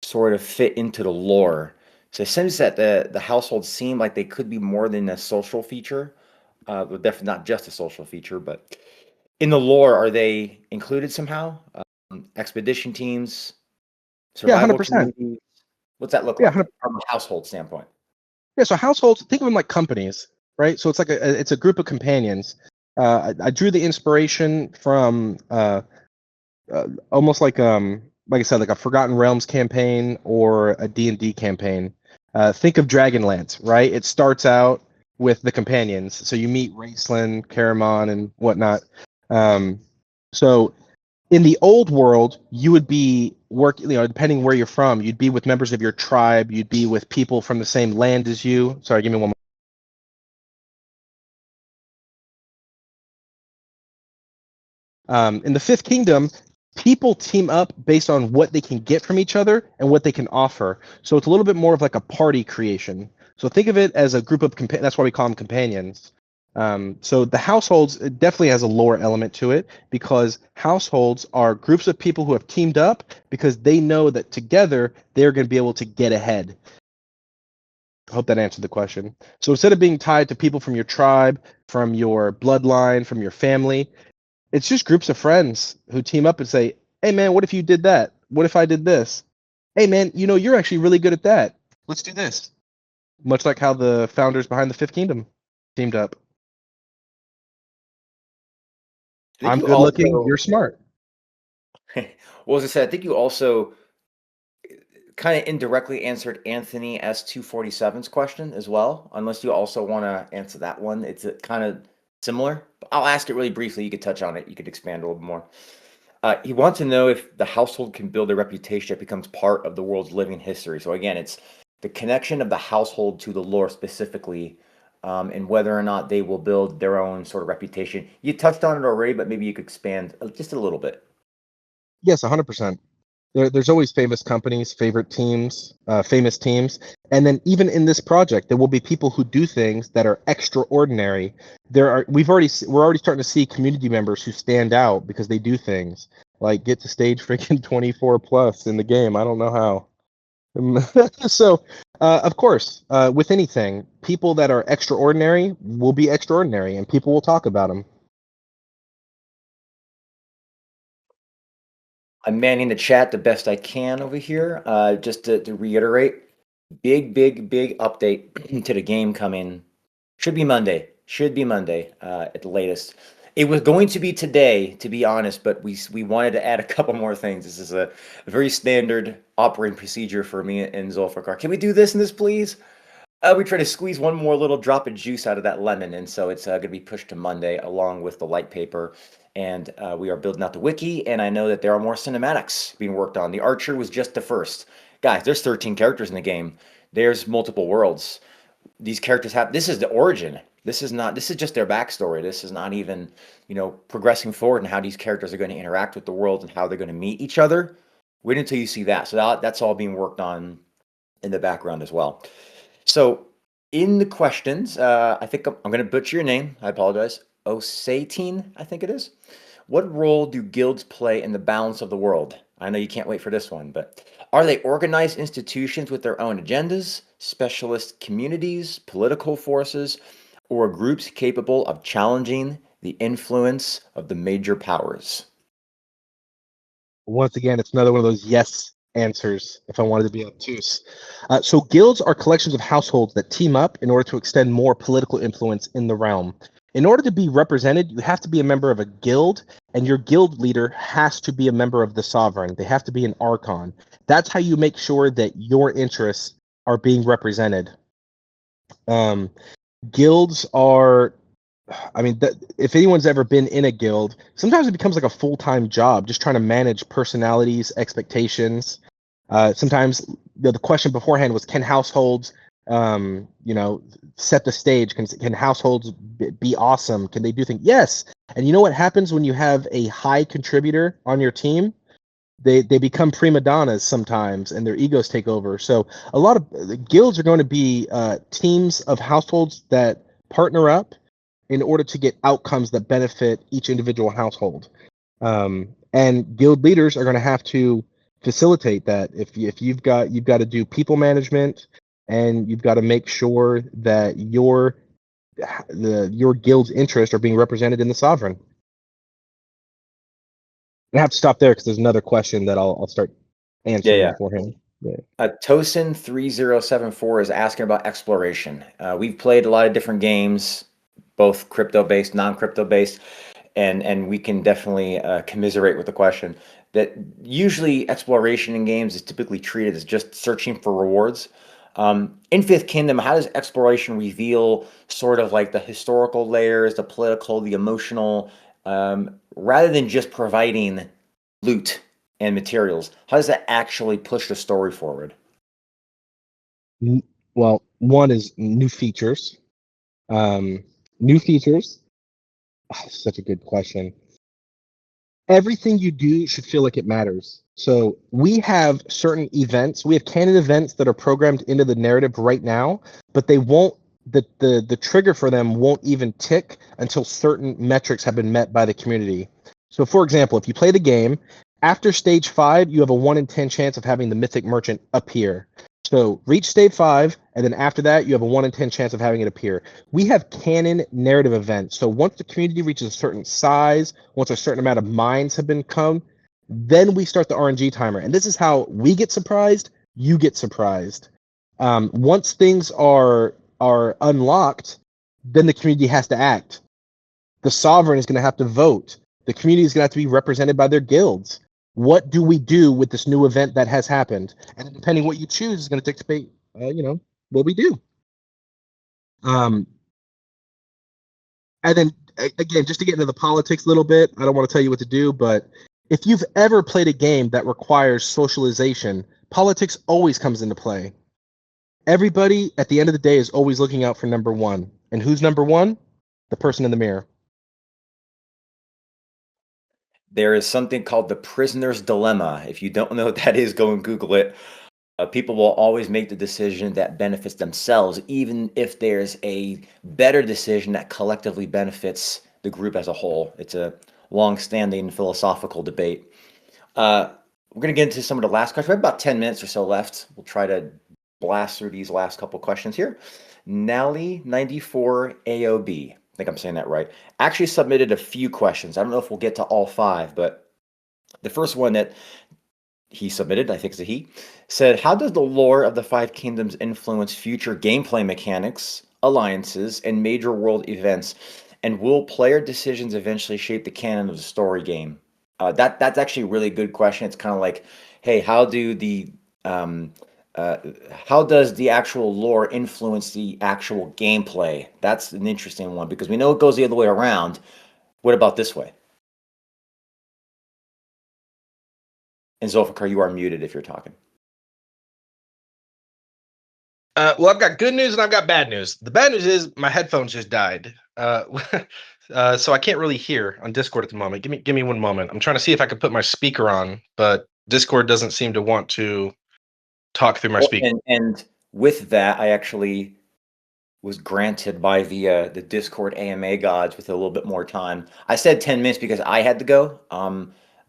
sort of fit into the lore. So it seems that the households seem like they could be more than a social feature, but definitely not just a social feature. But in the lore, are they included somehow? Expedition teams, Yeah, survival 100%. communities. What's that look Yeah, like 100. from a household standpoint? Yeah, so households, think of them like companies, right? So it's like it's a group of companions. I drew the inspiration from almost like I said, like a Forgotten Realms campaign or a D&D campaign. Think of Dragonlance, right? It starts out with the companions. So you meet Raceland, Caramon, and whatnot. So in the old world, you would be depending where you're from, you'd be with members of your tribe, you'd be with people from the same land as you. Sorry, give me one in the Fifth Kingdom, people team up based on what they can get from each other and what they can offer. So it's a little bit more of like a party creation. So think of it as a group of that's why we call them companions. So the households, it definitely has a lore element to it because households are groups of people who have teamed up because they know that together they're going to be able to get ahead. I hope that answered the question. So instead of being tied to people from your tribe, from your bloodline, from your family, it's just groups of friends who team up and say, "Hey man, what if you did that? What if I did this? Hey man, you're actually really good at that. Let's do this." Much like how the founders behind the Fifth Kingdom teamed up. I think I'm you good looking, also, you're smart. well, as I said, I think you also kind of indirectly answered Anthony S247's question as well, unless you also want to answer that one. It's kind of similar. I'll ask it really briefly. You could touch on it. You could expand a little bit more. He wants to know if the household can build a reputation that becomes part of the world's living history. So again, it's the connection of the household to the lore specifically, and whether or not they will build their own sort of reputation. You touched on it already, but maybe you could expand just a little bit. Yes, 100%. There's always famous companies, famous teams, and then even in this project, there will be people who do things that are extraordinary. We're already starting to see community members who stand out because they do things like get to stage freaking 24 plus in the game. I don't know how. So, of course, with anything, people that are extraordinary will be extraordinary, and people will talk about them. I'm manning the chat the best I can over here. Just to reiterate, big update to the game coming. Should be Monday. Should be Monday at the latest. It was going to be today, to be honest, but we wanted to add a couple more things. This is a very standard operating procedure for me and Zulfiqar. Can we do this and this, please? We try to squeeze one more little drop of juice out of that lemon, and so it's going to be pushed to Monday along with the light paper. And we are building out the wiki, and I know that there are more cinematics being worked on. The Archer was just the first. Guys, there's 13 characters in the game. There's multiple worlds. These characters have, this is the origin. This is just their backstory. This is not even, progressing forward and how these characters are going to interact with the world and how they're going to meet each other. Wait until you see that. So that's all being worked on in the background as well. So in the questions, I think I'm going to butcher your name. I apologize. Osatine, I think it is. What role do guilds play in the balance of the world? I know you can't wait for this one, but are they organized institutions with their own agendas, specialist communities, political forces, or groups capable of challenging the influence of the major powers? Once again, it's another one of those yes answers if I wanted to be obtuse. So guilds are collections of households that team up in order to extend more political influence in the realm. In order to be represented, you have to be a member of a guild, and your guild leader has to be a member of the sovereign. They have to be an archon. That's how you make sure that your interests are being represented. Guilds are if anyone's ever been in a guild, sometimes it becomes like a full-time job, just trying to manage personalities, expectations. Sometimes the question beforehand was, can households, set the stage? Can households be awesome? Can they do things? Yes. And you know what happens when you have a high contributor on your team? They become prima donnas sometimes, and their egos take over. So a lot of the guilds are going to be teams of households that partner up in order to get outcomes that benefit each individual household. And guild leaders are going to have to facilitate that. If you've got to do people management, and you've got to make sure that your guild's interests are being represented in the sovereign. I have to stop there because there's another question that I'll start answering for him. Yeah. Tosin 3074 is asking about exploration. We've played a lot of different games, both crypto-based, non-crypto-based, and we can definitely commiserate with the question that usually exploration in games is typically treated as just searching for rewards. In Fifth Kingdom, how does exploration reveal sort of like the historical layers, the political, the emotional, rather than just providing loot and materials? How does that actually push the story forward? Well, one is new features. New features. Such a good question. Everything you do should feel like it matters. So we have certain events, we have canon events that are programmed into the narrative right now, but they won't, the trigger for them won't even tick until certain metrics have been met by the community. So for example, if you play the game, after stage 5, you have a 1 in 10 chance of having the mythic merchant appear. So reach stage 5, and then after that, you have a 1 in 10 chance of having it appear. We have canon narrative events. So once the community reaches a certain size, once a certain amount of mines have been come, then we start the RNG timer. And this is how we get surprised, you get surprised. Once things are unlocked, then the community has to act. The sovereign is going to have to vote. The community is going to have to be represented by their guilds. What do we do with this new event that has happened? And depending what you choose is going to dictate, what we do. And then again, just to get into the politics a little bit, I don't want to tell you what to do, but if you've ever played a game that requires socialization, politics always comes into play. Everybody at the end of the day is always looking out for number one. And who's number one? The person in the mirror. There is something called the prisoner's dilemma. If you don't know what that is, go and Google it. People will always make the decision that benefits themselves, even if there's a better decision that collectively benefits the group as a whole. It's a long-standing philosophical debate. We're going to get into some of the last questions. We have about 10 minutes or so left. We'll try to blast through these last couple questions here. Nally94AOB, I think I'm saying that right, actually submitted a few questions. I don't know if we'll get to all 5, but the first one that he submitted, I think it's a he, said, how does the lore of the 5 Kingdoms influence future gameplay mechanics, alliances, and major world events? And will player decisions eventually shape the canon of the story game? That's actually a really good question. It's kind of like, hey, how does the actual lore influence the actual gameplay? That's an interesting one because we know it goes the other way around. What about this way? And Zulfiqar, you are muted if you're talking. Well, I've got good news and I've got bad news. The bad news is my headphones just died. So I can't really hear on Discord at the moment. Give me 1 moment. I'm trying to see if I can put my speaker on, but Discord doesn't seem to want to talk through my speaker. And with that, I actually was granted by the Discord AMA gods with a little bit more time. I said 10 minutes because I had to go.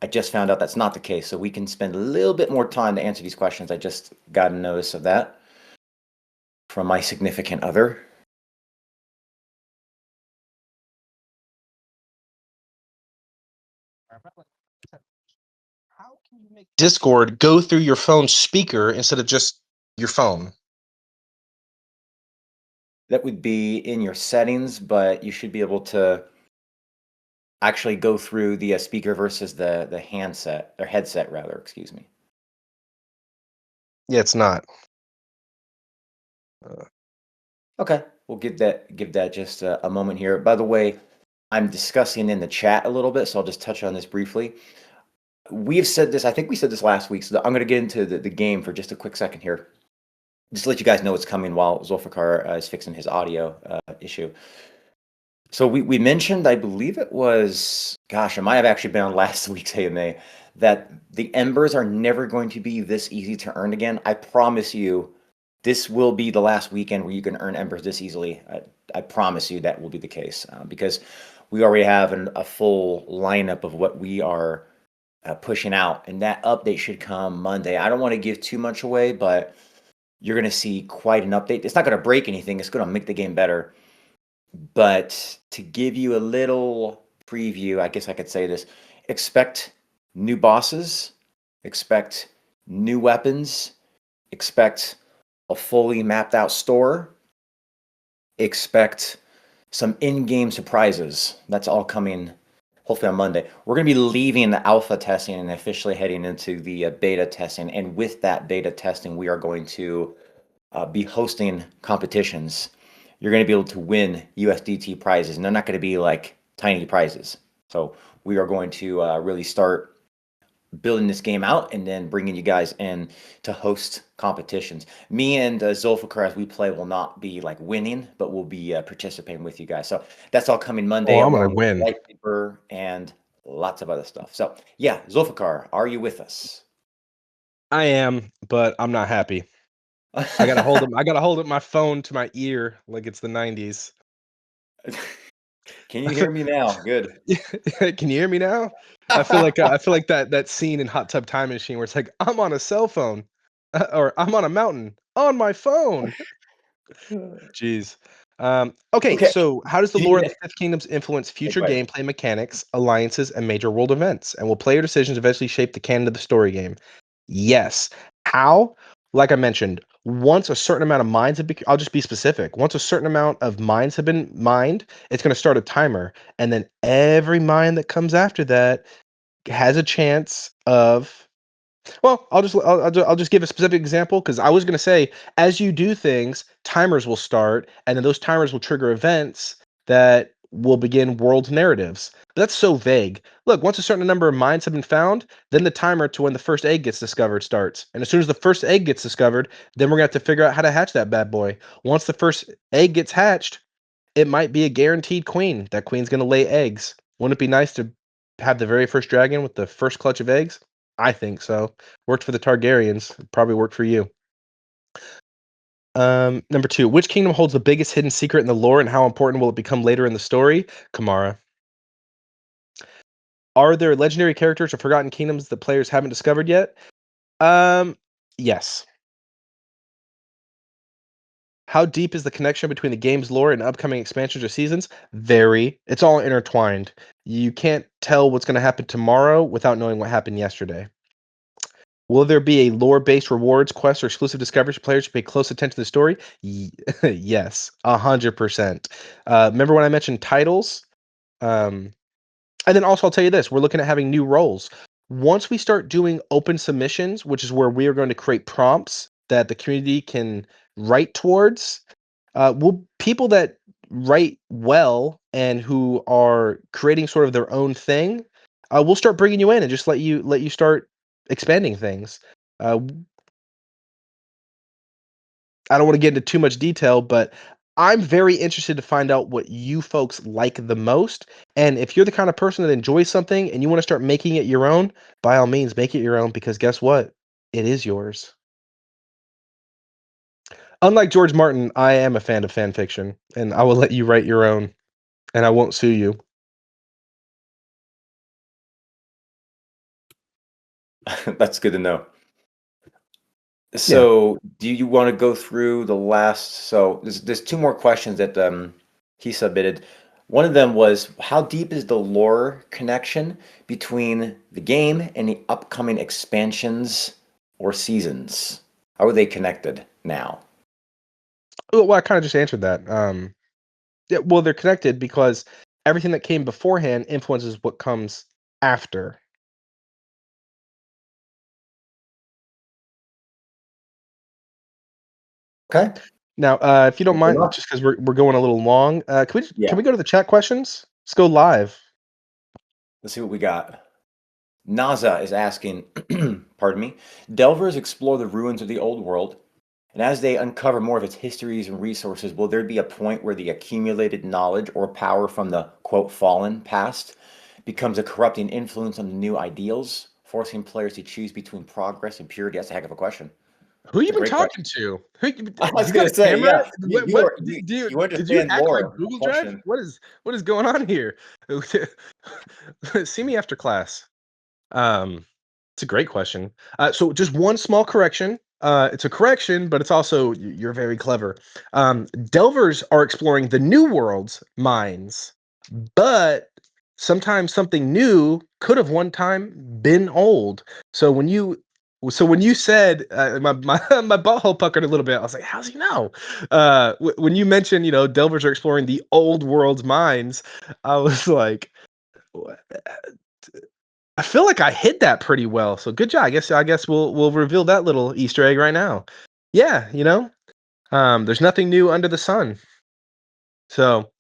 I just found out that's not the case, so we can spend a little bit more time to answer these questions. I just got a notice of that from my significant other. How can you make Discord go through your phone's speaker instead of just your phone? That would be in your settings, but you should be able to actually go through the speaker versus the handset, or headset rather, excuse me. Yeah, it's not. Okay, we'll give that just a moment here. By the way, I'm discussing in the chat a little bit, so I'll just touch on this briefly. We've said this, I think we said this last week, so I'm going to get into the game for just a quick second here. Just to let you guys know what's coming while Zulfiqar is fixing his audio issue. So we mentioned, I believe it was, gosh, it might have actually been on last week's AMA, that the embers are never going to be this easy to earn again. I promise you, this will be the last weekend where you can earn embers this easily. I promise you that will be the case because we already have a full lineup of what we are pushing out, and that update should come Monday. I don't want to give too much away, but you're going to see quite an update. It's not going to break anything. It's going to make the game better. But to give you a little preview, I guess I could say this: expect new bosses, expect new weapons, expect a fully mapped out store, expect some in-game surprises. That's all coming hopefully on Monday. We're going to be leaving the alpha testing and officially heading into the beta testing. And with that beta testing, we are going to be hosting competitions. You're going to be able to win USDT prizes, and they're not going to be like tiny prizes. So we are going to really start building this game out and then bringing you guys in to host competitions. Me and Zulfiqar, as we play, will not be like winning, but we'll be participating with you guys. So that's all coming Monday. Oh, I'm gonna along with win. White paper and lots of other stuff. So yeah, Zulfiqar, are you with us? I am, but I'm not happy. I gotta hold I gotta hold up my phone to my ear like it's the '90s. Can you hear me now? Good. Can you hear me now? I feel like that scene in Hot Tub Time Machine where it's like I'm on a cell phone, or I'm on a mountain on my phone. Jeez. Okay, Okay. so how does the Do you lore of need the Fifth Kingdoms influence future go ahead. gameplay mechanics, alliances, and major world events? And will player decisions eventually shape the canon of the story game? Yes. How? Like I mentioned, once a certain amount of mines have been, I'll just be specific. Once a certain amount of mines have been mined, it's going to start a timer. And then every mine that comes after that has a chance of, well, I'll just give a specific example because I was going to say as you do things, timers will start, and then those timers will trigger events that will begin world narratives. But that's so vague. Look, once a certain number of mines have been found, then the timer to when the first egg gets discovered starts. And as soon as the first egg gets discovered, then we're going to have to figure out how to hatch that bad boy. Once the first egg gets hatched, it might be a guaranteed queen. That queen's going to lay eggs. Wouldn't it be nice to have the very first dragon with the first clutch of eggs? I think so. Worked for the Targaryens. Probably worked for you. Number 2, which kingdom holds the biggest hidden secret in the lore, and how important will it become later in the story? Kamara. Are there legendary characters or forgotten kingdoms that players haven't discovered yet? Yes. How deep is the connection between the game's lore and upcoming expansions or seasons? Very. It's all intertwined. You can't tell what's going to happen tomorrow without knowing what happened yesterday. Will there be a lore-based rewards, quests, or exclusive discoveries for players who pay close attention to the story? Yes, 100%. Remember when I mentioned titles? And then also, I'll tell you this: we're looking at having new roles. Once we start doing open submissions, which is where we are going to create prompts that the community can write towards, people that write well and who are creating sort of their own thing, we'll start bringing you in and just let you start expanding things. Uh, I don't want to get into too much detail, but I'm very interested to find out what you folks like the most. And if you're the kind of person that enjoys something and you want to start making it your own, by all means, make it your own because guess what? It is yours. Unlike George Martin, I am a fan of fan fiction, and I will let you write your own, and I won't sue you. That's good to know. Yeah. So, do you want to go through the last? So, there's two more questions that he submitted. One of them was, how deep is the lore connection between the game and the upcoming expansions or seasons? How are they connected now? Well, I kind of just answered that. Yeah, well, they're connected because everything that came beforehand influences what comes after. Okay. Now, if you don't Fair mind, enough. just because we're going a little long, Yeah. can we go to the chat questions? Let's go live. Let's see what we got. Naza is asking, pardon me, delvers explore the ruins of the old world, and as they uncover more of its histories and resources, will there be a point where the accumulated knowledge or power from the quote fallen past becomes a corrupting influence on the new ideals, forcing players to choose between progress and purity? That's a heck of a question. Who you It's a been great talking to? Who, I was you got gonna a say, camera? yeah, What you did you understand hack my lore. Google No Drive? question. What is going on here? See me after class. It's a great question. So just one small correction. It's a correction, but it's also you're very clever. Delvers are exploring the new world's mines, but sometimes something new could have one time been old. So when you said my butthole puckered a little bit, I was like, "How's he know?" When you mentioned, Delvers are exploring the old world's mines, I was like, I feel like I hit that pretty well. So good job. I guess we'll reveal that little Easter egg right now. Yeah, there's nothing new under the sun. So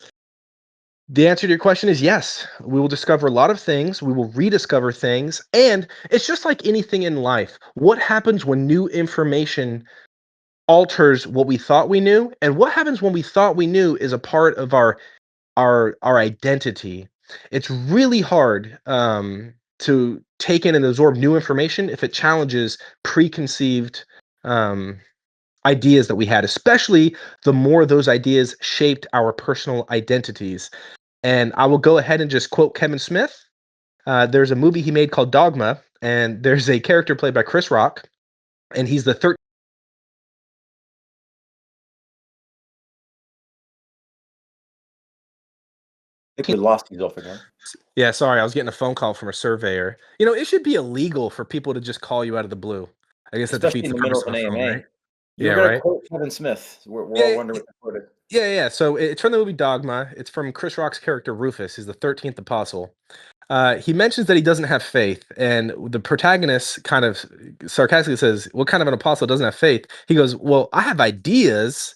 the answer to your question is yes. We will discover a lot of things. We will rediscover things, and it's just like anything in life. What happens when new information alters what we thought we knew, and what happens when we thought we knew is a part of our identity? It's really hard to take in and absorb new information if it challenges preconceived um, ideas that we had, especially the more those ideas shaped our personal identities. And I will go ahead and just quote Kevin Smith. There's a movie he made called Dogma, and there's a character played by Chris Rock, and he's the 13th. I think we lost you, Zulfiqar. Yeah, sorry, I was getting a phone call from a surveyor. It should be illegal for people to just call you out of the blue. I guess that Especially defeats in the the middle purpose of of an a phone, AMA. right? You Yeah, were gonna right. quote Kevin Smith. We're all Yeah, wondering what you quoted. yeah. So it's from the movie Dogma. It's from Chris Rock's character Rufus. He's the 13th apostle. He mentions that he doesn't have faith, and the protagonist kind of sarcastically says, "What kind of an apostle doesn't have faith?" He goes, "Well, I have ideas.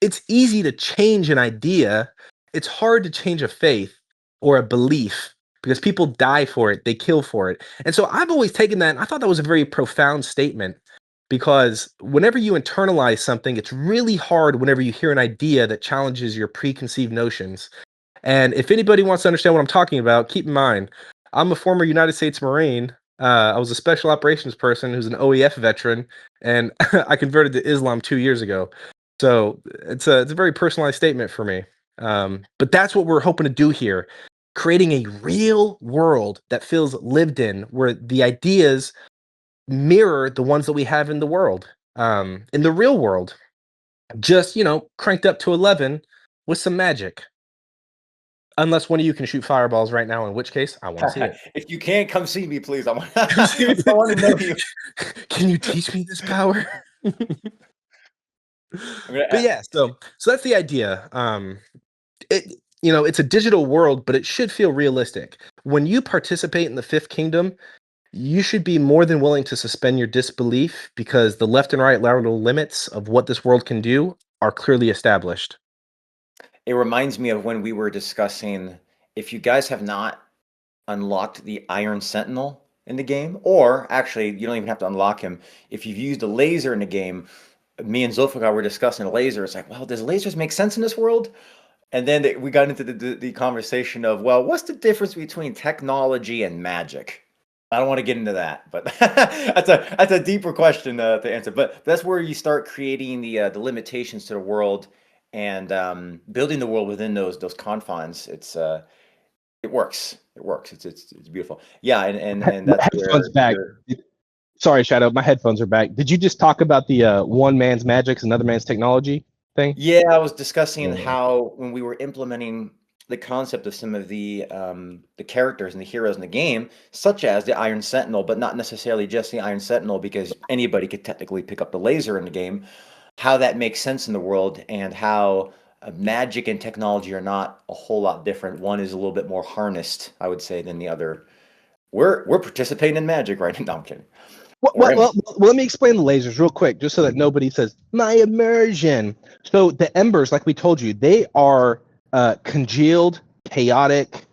It's easy to change an idea. It's hard to change a faith or a belief because people die for it, they kill for it." And so I've always taken that, and I thought that was a very profound statement because whenever you internalize something, it's really hard whenever you hear an idea that challenges your preconceived notions. And if anybody wants to understand what I'm talking about, keep in mind, I'm a former United States Marine. I was a special operations person who's an OEF veteran, and I converted to Islam 2 years ago. So it's a very personalized statement for me. But that's what we're hoping to do here, creating a real world that feels lived in, where the ideas mirror the ones that we have in the world, in the real world, just cranked up to 11 with some magic. Unless one of you can shoot fireballs right now, in which case I want to see it. If you can't, come see me, please. I want Come see me. I want to know you. Can you teach me this power? I'm gonna But yeah, so that's the idea. It's a digital world, but it should feel realistic. When you participate in the Fifth Kingdom, you should be more than willing to suspend your disbelief because the left and right lateral limits of what this world can do are clearly established. It reminds me of when we were discussing if you guys have not unlocked the Iron Sentinel in the game, or actually, you don't even have to unlock him. If you've used a laser in the game, me and Zulfiqar were discussing a laser. It's like, well, does lasers make sense in this world? And then we got into the conversation of, well, what's the difference between technology and magic? I don't want to get into that, but that's a deeper question to answer. But that's where you start creating the limitations to the world and building the world within those confines. It works. It works. It's beautiful. Yeah, and My that's headphones where back. Sorry, Shadow. My headphones are back. Did you just talk about the one man's magic's another man's technology thing? yeah, I was discussing Yeah. how when we were implementing the concept of some of the characters and the heroes in the game, such as the Iron Sentinel, but not necessarily just the Iron Sentinel, because anybody could technically pick up the laser in the game. How that makes sense in the world, and how magic and technology are not a whole lot different. One is a little bit more harnessed, I would say, than the other. We're participating in magic right now. No, I'm kidding. Or am I? Let me explain the lasers real quick, just so that nobody says my immersion. So the embers, like we told you, they are congealed, chaotic.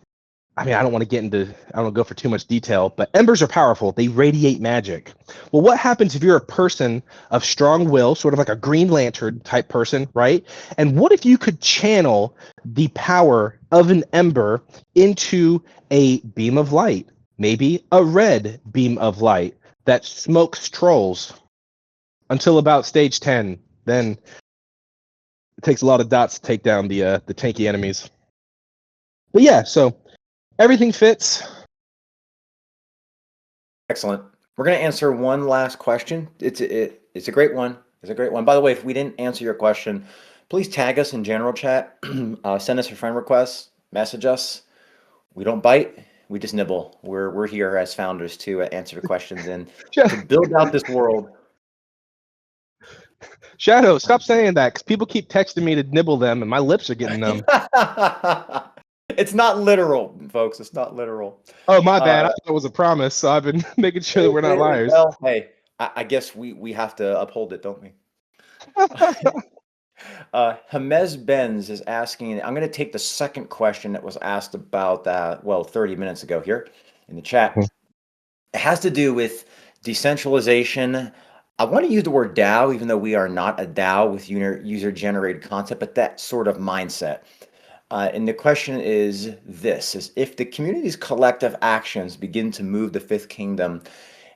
I mean, I don't want to get into, I don't want to go for too much detail, but embers are powerful. They radiate magic. Well, what happens if you're a person of strong will, sort of like a Green Lantern type person, right? And what if you could channel the power of an ember into a beam of light, maybe a red beam of light that smokes trolls? until about stage 10. Then it takes a lot of dots to take down the tanky enemies. But yeah, so everything fits. Excellent. We're going to answer one last question. It's a great one. It's a great one. By the way, if we didn't answer your question, please tag us in general chat. Send us a friend request. Message us. We don't bite. We just nibble. We're here as founders to answer the questions and to build out this world. Shadow, stop saying that, because people keep texting me to nibble them, and my lips are getting numb. It's not literal, folks. It's not literal. Oh, my bad. I thought it was a promise, so I've been making sure that we're not liars. Well, hey, I guess we have to uphold it, don't we? Hamez Benz is asking, I'm going to take the second question that was asked about that, 30 minutes ago here in the chat. It has to do with decentralization. I want to use the word DAO, even though we are not a DAO with user-generated content, but that sort of mindset. And the question is this, is if the community's collective actions begin to move the Fifth Kingdom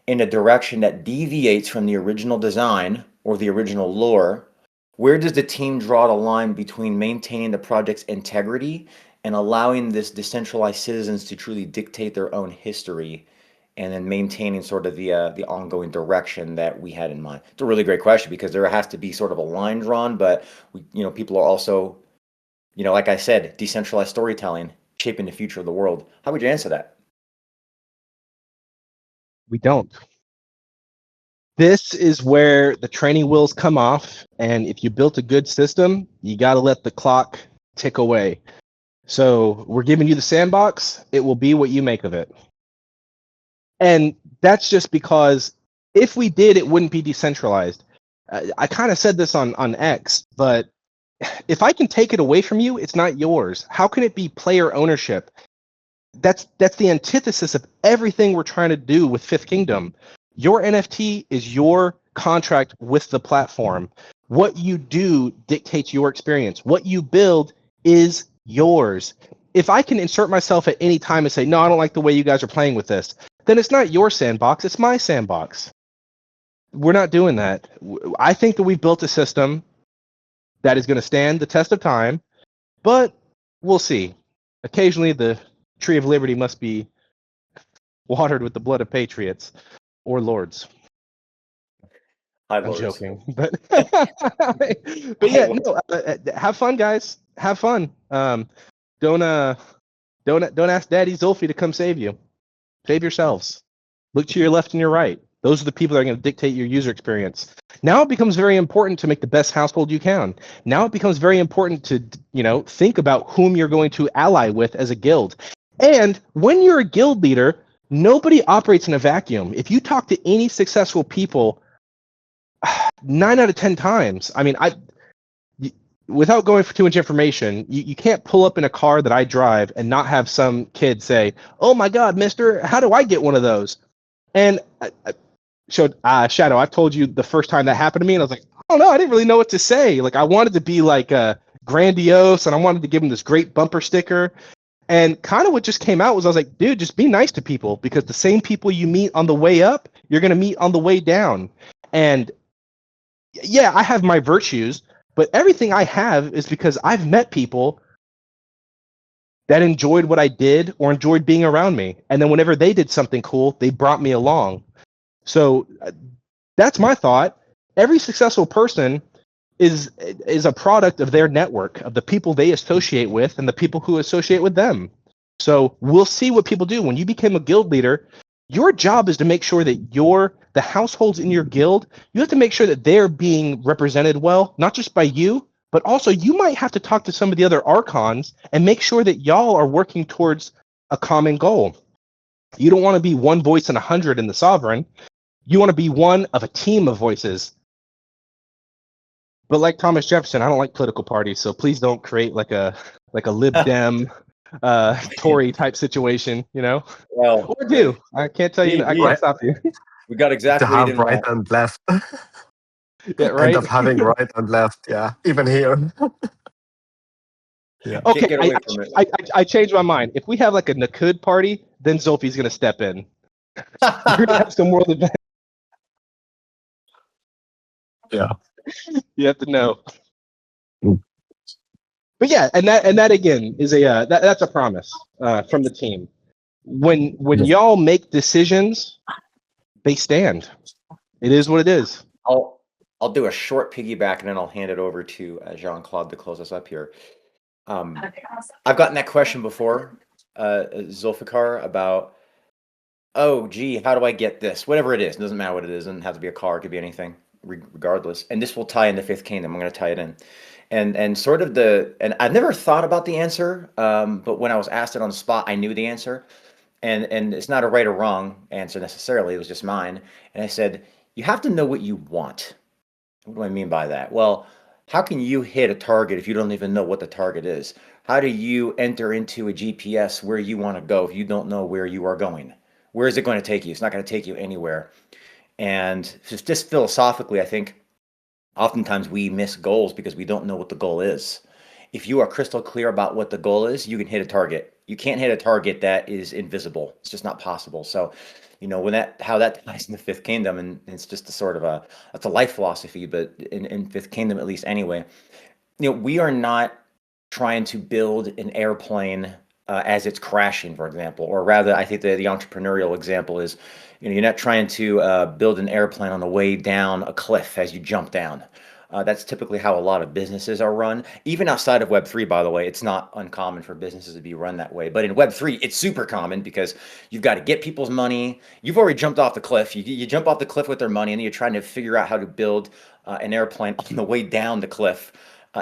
in a direction that deviates from the original design or the original lore, where does the team draw the line between maintaining the project's integrity and allowing this decentralized citizens to truly dictate their own history, and then maintaining sort of the ongoing direction that we had in mind? It's a really great question, because there has to be sort of a line drawn, but people are also, like I said, decentralized storytelling, shaping the future of the world. How would you answer that? We don't. This is where the training wheels come off, and if you built a good system, you got to let the clock tick away. So we're giving you the sandbox. It will be what you make of it. And that's just because if we did, it wouldn't be decentralized. I kind of said this on X, but if I can take it away from you, it's not yours. How can it be player ownership? That's the antithesis of everything we're trying to do with Fifth Kingdom. Your NFT is your contract with the platform. What you do dictates your experience. What you build is yours. If I can insert myself at any time and say, no, I don't like the way you guys are playing with this, then it's not your sandbox, it's my sandbox. We're not doing that. I think that we've built a system that is going to stand the test of time, but we'll see. Occasionally, the Tree of Liberty must be watered with the blood of patriots or lords. I'm joking, but but yeah, no. Have fun, guys. Have fun. Don't ask Daddy Zulfi to come save you. Save yourselves. Look to your left and your right. Those are the people that are going to dictate your user experience. Now it becomes very important to make the best household you can. Now it becomes very important to, think about whom you're going to ally with as a guild. And when you're a guild leader, nobody operates in a vacuum. If you talk to any successful people, 9 out of 10 times, without going for too much information, you can't pull up in a car that I drive and not have some kid say, "Oh my God, mister, how do I get one of those?" And Shadow, I've told you the first time that happened to me, and I was like, "Oh no, I didn't really know what to say." Like, I wanted to be like grandiose, and I wanted to give him this great bumper sticker. And kind of what just came out was, I was like, dude, just be nice to people, because the same people you meet on the way up, you're going to meet on the way down. And yeah, I have my virtues, but everything I have is because I've met people that enjoyed what I did or enjoyed being around me. And then whenever they did something cool, they brought me along. So that's my thought. Every successful person is a product of their network, of the people they associate with and the people who associate with them. So we'll see what people do. When you become a guild leader, your job is to make sure that the households in your guild, you have to make sure that they're being represented well, not just by you, but also you might have to talk to some of the other archons and make sure that y'all are working towards a common goal. You don't want to be one voice in 100 in the sovereign. You want to be one of a team of voices. But like Thomas Jefferson, I don't like political parties, so please don't create like a Lib Dem, Tory type situation, Well, or do. I can't tell you. I can't stop you. We got exactly To have right and left. Yeah, right. End up having right and left. Yeah, even here. Yeah. Okay, get away from it. I changed my mind. If we have like a Nakud party, then Zulfi's gonna step in. We're gonna have some world event. Yeah, you have to know. Mm. But yeah, and that again is that's a promise from the team. When y'all make decisions, they stand. It is what it is. I'll do a short piggyback and then I'll hand it over to Jean-Claude to close us up here. I've gotten that question before, Zulfiqar, about, oh, gee, how do I get this? Whatever it is, it doesn't matter what it is. It doesn't have to be a car, it could be anything, regardless. And this will tie into Fifth Kingdom. I'm going to tie it in. And sort of and I've never thought about the answer, but when I was asked it on the spot, I knew the answer. And it's not a right or wrong answer necessarily, it was just mine. And I said, you have to know what you want. What do I mean by that? Well, how can you hit a target if you don't even know what the target is? How do you enter into a GPS where you want to go if you don't know where you are going? Where is it going to take you? It's not going to take you anywhere. And just philosophically, I think oftentimes we miss goals because we don't know what the goal is. If you are crystal clear about what the goal is, you can hit a target. You can't hit a target that is invisible. It's just not possible. So, how that ties in the Fifth Kingdom, and it's just a sort of it's a life philosophy, but in Fifth Kingdom at least anyway, we are not trying to build an airplane as it's crashing, for example, or rather, I think the entrepreneurial example is, you're not trying to build an airplane on the way down a cliff as you jump down. That's typically how a lot of businesses are run. Even outside of Web3, by the way, it's not uncommon for businesses to be run that way. But in Web3, it's super common because you've got to get people's money. You've already jumped off the cliff. You jump off the cliff with their money, and then you're trying to figure out how to build an airplane on the way down the cliff.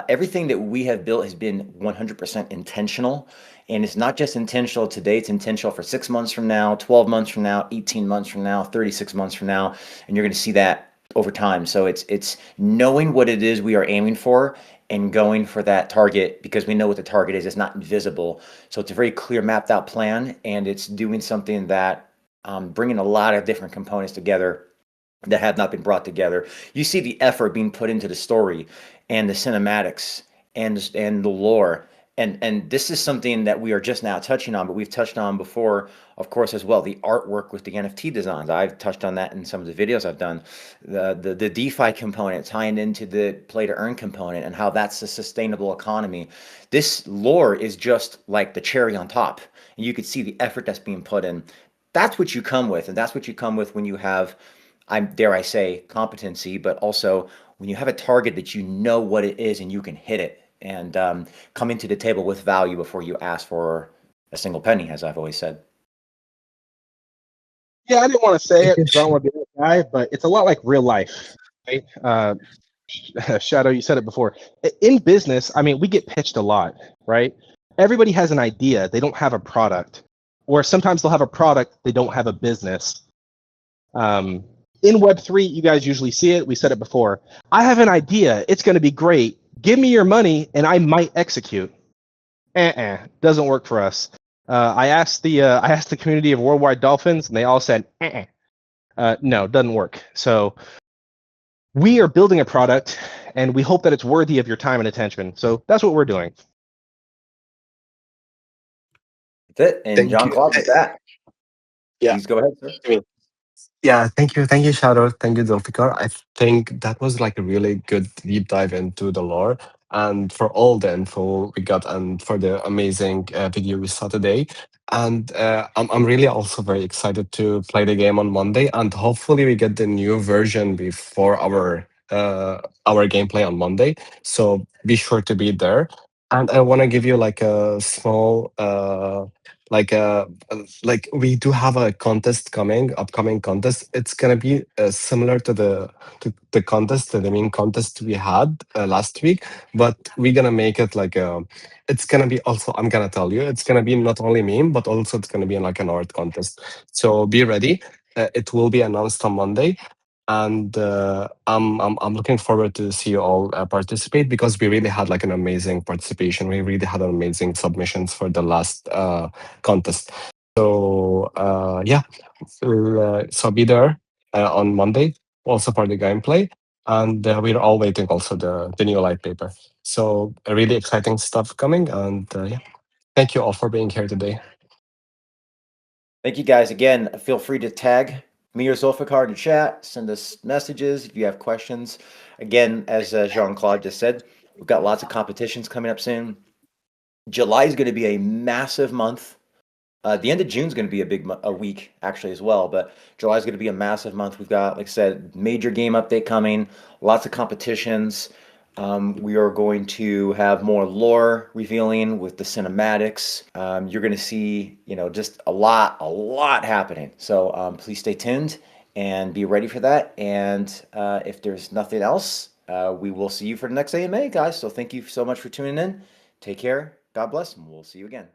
Everything that we have built has been 100% intentional. And it's not just intentional today, it's intentional for 6 months from now, 12 months from now, 18 months from now, 36 months from now. And you're going to see that over time. So it's knowing what it is we are aiming for and going for that target because we know what the target is. It's not invisible. So it's a very clear mapped out plan, and it's doing something that bringing a lot of different components together that have not been brought together. You see the effort being put into the story and the cinematics and the lore. And this is something that we are just now touching on, but we've touched on before, of course, as well. The artwork with the NFT designs. I've touched on that in some of the videos I've done. The DeFi component tying into the play to earn component and how that's a sustainable economy. This lore is just like the cherry on top. And you could see the effort that's being put in. That's what you come with, and that's what you come with when you have, dare I say, competency, but also when you have a target that you know what it is and you can hit it and come into the table with value before you ask for a single penny, as I've always said. Yeah, I didn't want to say Thank it you. because I don't want to be that guy, but it's a lot like real life, right? Shadow, you said it before. In business, I mean, we get pitched a lot, right? Everybody has an idea. They don't have a product. Or sometimes they'll have a product, they don't have a business. In Web3, you guys usually see it. We said it before. I have an idea. It's going to be great. Give me your money and I might execute. Doesn't work for us. I asked the community of Worldwide Dolphins, and they all said, no, doesn't work. So we are building a product, and we hope that it's worthy of your time and attention. So that's what we're doing. That's it. And Thank you. Jean-Claude, with that, Yeah. please go ahead, sir. Yeah, thank you, Shadow. Thank you, Zulfikar. I think that was like a really good deep dive into the lore and for all the info we got and for the amazing video we saw today. And I'm really also very excited to play the game on Monday, and hopefully we get the new version before our gameplay on Monday. So be sure to be there. And I want to give you like a small like like we do have a contest upcoming contest. It's gonna be similar to the contest, to the main contest we had last week, but we're gonna make it like it's gonna be also, I'm gonna tell you, it's gonna be not only meme, but also it's gonna be like an art contest. So be ready. It will be announced on Monday. And I'm looking forward to see you all participate, because we really had like an amazing participation. We really had amazing submissions for the last contest. So yeah, so be there on Monday, also for the gameplay, and we're all waiting also the new light paper. So really exciting stuff coming, and yeah, thank you all for being here today. Thank you guys again. Feel free to tag me or Zulfiqar in the chat. Send us messages if you have questions. Again, as Jean-Claude just said, we've got lots of competitions coming up soon. July is going to be a massive month. The end of June is going to be a week actually as well, but July is going to be a massive month. We've got, like I said, major game update coming, lots of competitions. We are going to have more lore revealing with the cinematics. You're going to see, just a lot happening. So please stay tuned and be ready for that. And if there's nothing else, we will see you for the next AMA, guys. So thank you so much for tuning in. Take care. God bless, and we'll see you again.